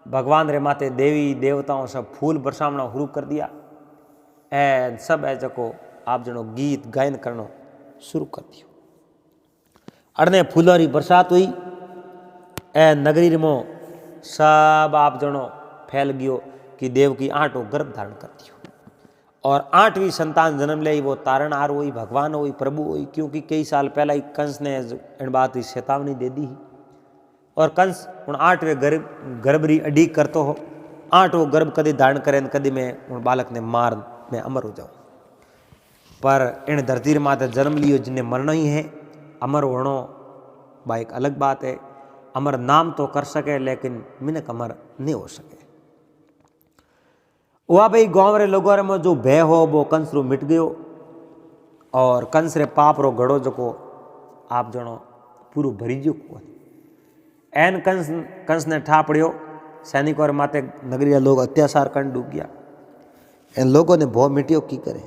भगवान रे माते देवी देवताओं सब फूल बरसावना शुरू कर दिया एंड सब है जो आप जनो गीत गायन करना शुरू कर दियो। अड़ने फूलों री बरसात हुई। ए नगरी रे मो सब आप जनो फैल गयो कि देवकी 8 गर्भ धारण कर दियो और 8वीं संतान जन्म ले। वो तारणहार हुई, भगवान हुई, प्रभु हुई, क्योंकि कई साल पहला ही कंस ने इन बात की चेतावनी दे दी और कंस उन 8वें गर्भ री अडीक करतो हो। 8वां गर्भ कदी धारण करे कदी मैं उन बालक ने मार मैं अमर हो जाऊं। पर इन धरती रे माथे जन्म लियो जिन्हें मरना ही है। अमर होनो बा एक अलग बात है। अमर नाम तो कर सके लेकिन मिनक अमर नहीं हो सके। वह भाई गांव रे लोगों में जो भय हो वो कंस रो मिट गयो और कंस रे पाप रो घड़ो जो आप जनो पूरो भरी गयो। एन कंस ने ठा पड़ियो सैनिकों माते नगरी रे लोग अत्याचार कर डूब गया। इन लोगों ने भो मिट्यो की करे।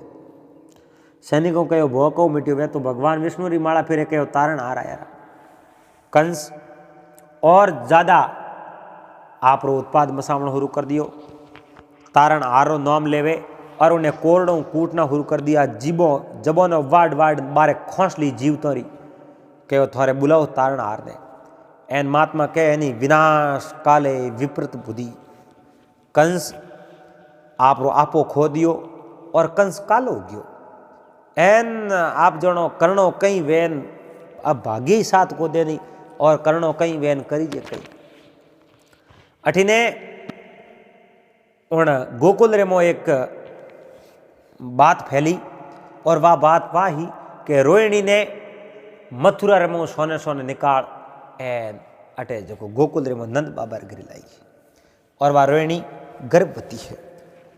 सैनिकों कहो भो को मिट्यो वे तो भगवान विष्णु री माला फिरे कहो तारण आ रहा। कंस और ज्यादा आप रो उत्पाद मसावण शुरू कर दियो। तारण आरो नाम लेवे और उन्हें कोरडों कूटना शुरू कर दिया। जीबो जबो ने वाड वाड बारे खोसली जीवतो री कहो थारे बुलाओ तारण हार ने। एन महात्मा कहे नहीं विनाश काले विपरीत बुद्धि। कंस आप रो आपो खो दियो और कंस कालो गयो। एन आप जनो करणो कई वेन अब भाग्य साथ को दे नहीं और करणो कई वेन करीजे कई। अठिने उन गोकुल रे मो एक बात फैली और वह बात वाह ही कि रोहिणी ने मथुरा रे मो सोने सोने निकाल एन अटे जो गोकुल रे मो नंद बाबा गिरी लाई और वह रोहिणी गर्भवती है।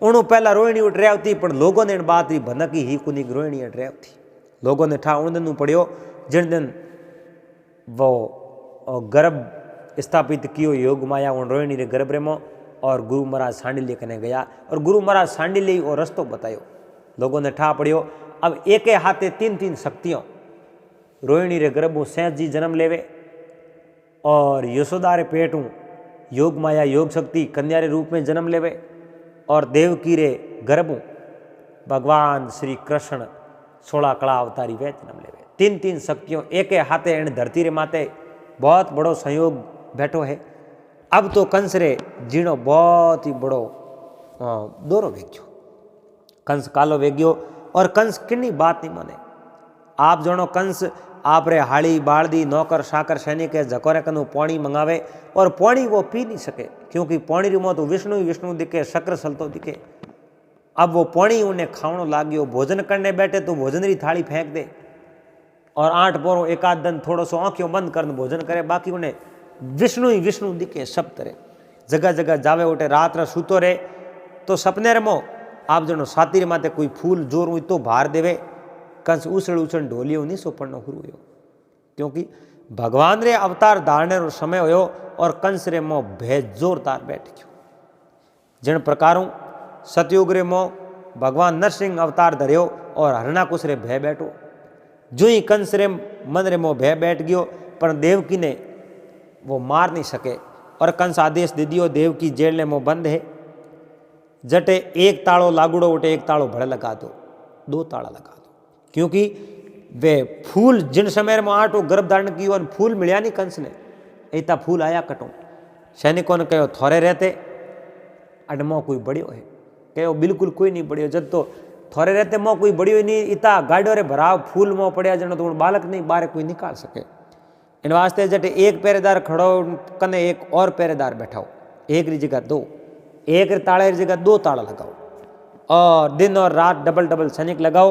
उन्होंने पहला रोहिणी उठ रहा थी पर लोगों ने इन बात की भनक ही कुनी रोहिणी उठ रहा थी। लोगों ने ठा उन दिन पड़ियो जिन दिन वो गर्भ स्थापित कियो योग माया उन रोहिणी रे गर्भ रे मो और गुरु महाराज सांडिल्य कने गया और गुरु महाराज सांडिल्य और रस्तो बतायो। लोगों ने ठा पड़ियो अब एक हाथे 3-3 शक्तियों रोहिणी रे गर्भों सेठ जी जन्म लेवे और यशोदा रे पेटू योग माया योग शक्ति कन्या रे रूप में जन्म लेवे और देवकी रे गर्भों भगवान श्री कृष्ण 16 कला अवतारी वे जन्म लेवे। 3-3 शक्तियों एक हाथे इन धरती रे माते बहुत बड़ो संयोग बैठो है। अब तो कंस रे जीणो बहुत ही बड़ो दौरो वेग्यो। कंस कालो वेग्यो और कंस किन्नी बात नहीं माने। आप जनो कंस आप रे हाड़ी बालदी नौकर साकर सैनिक जकोरे कनु पानी मंगावे और पानी वो पी नहीं सके क्योंकि पानी री मो तो विष्णु ही विष्णु दिखे शक्र सलतो दिखे। अब वो पानी उन्हें खावनो लाग्यो। भोजन करने बैठे तो भोजन री थाली फेंक दे और 8 पोरों एकाध दिन थोड़ो सो आंखों बंद कर भोजन करे। बाकी उन्हें विष्णु ही विष्णु दिखे सब तरह जगह जगह जावे उठे रात रा सूतो रहे तो सपने रमो आप जनो साती रे माते कोई फूल जोर हुई तो भार देवे। कंस उछल उछल ढोलियो नहीं सो पड़नो शुरू हो क्योंकि भगवान रे अवतार धारने रो समय होयो और कंस रे मो भय जोरदार बैठ गयो। जिन प्रकारों सतयुग रे मो भगवान नरसिंह अवतार धरियो और हरणाकुश रे भय बैठो। जो ही कंस रे मन रे मो भय बैठ गयो पर देवकी ने वो मार नहीं सके और कंस आदेश दे दियो देवकी जेल ने मो बंद है। जटे एक ताड़ो लागुड़ो उठे एक ताड़ो भड़ लगा दो 2 ताड़ा लगा दो क्योंकि वे फूल जिन समय में 8 गर्भ धारण की और फूल मिलया नहीं कंस ने इतना फूल आया कटो। सैनिकों ने कहो थोड़े रहते अडमो कोई बढ़ियो है कहो बिल्कुल कोई नहीं बढ़ियो जब तो थोड़े रहते मो कोई बढ़ियो नहीं इतना गाड़ो रे भराव फूल मो पड़िया जनो तो बालक नहीं बाहर कोई निकाल सके। इन वास्ते जटे एक पहरेदार खड़ो कने एक और पहरेदार बैठाओ एक री जगह 2 एक ताड़े री जगह 2 ताड़ा लगाओ और दिन और रात डबल डबल सैनिक लगाओ।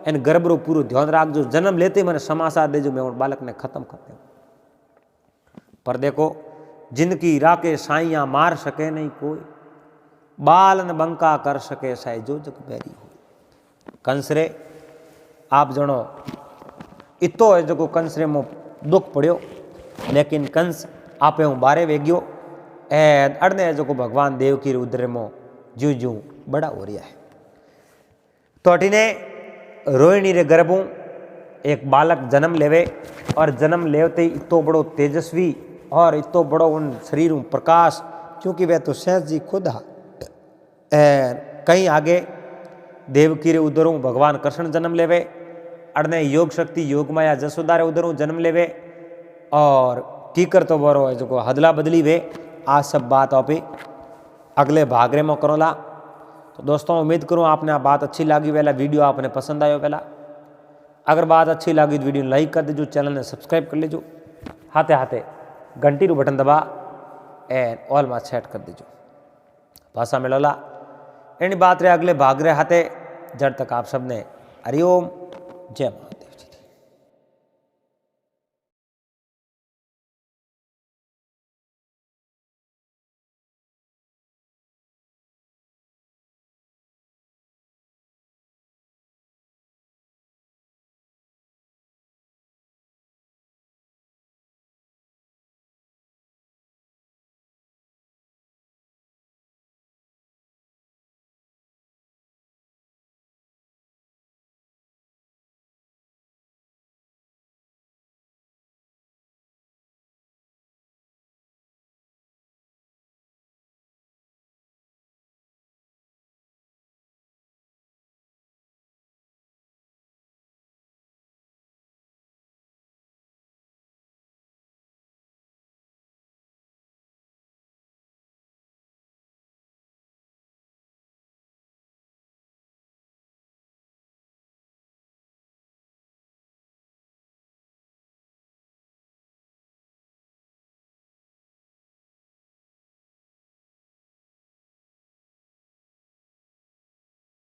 इन गर्भ रो पूरा ध्यान राख जो जन्म लेते मैंने समाचार दे जो मैं उन बालक ने खत्म कर दे। पर देखो जिंदगी राके साइया मार सके नहीं कोई बालन बंका कर सके साई जो जग बैरी हो। कंस रे आप जनो इतो है जो कंस रे मो दुख पड़ियो लेकिन कंस आपे हूँ बारे वेग्यो ए अड़ने जो भगवान देव की उदर मो जू जू बड़ा हो रहा है। तो अठीने रोहिणी रे गर्भों एक बालक जन्म लेवे और जन्म लेवते ही इतो बड़ो तेजस्वी और इतो बड़ो उन शरीर प्रकाश क्योंकि वह तो शेष जी खुद हा। कहीं आगे देवकी रे उदरों भगवान कृष्ण जन्म लेवे अड़ने योग शक्ति योग माया जसोदा रे उदरों जन्म लेवे और टीकर तो बोरो है जो हदला बदली वे आज सब बात पे अगले भागरे में करोला। तो दोस्तों उम्मीद करूँ आपने आ बात अच्छी लगी वेला, वीडियो आपने पसंद आयो वेला। अगर बात अच्छी लगी तो वीडियो लाइक कर दीजिए, चैनल ने सब्सक्राइब कर लीजिए, हाथे हाथे घंटी रू बटन दबा एंड ऑल में सेट कर दीजिए। भाषा मिलोला इन बात रे अगले भाग रे हाथे। जब तक आप सबने हरिओम जय मां।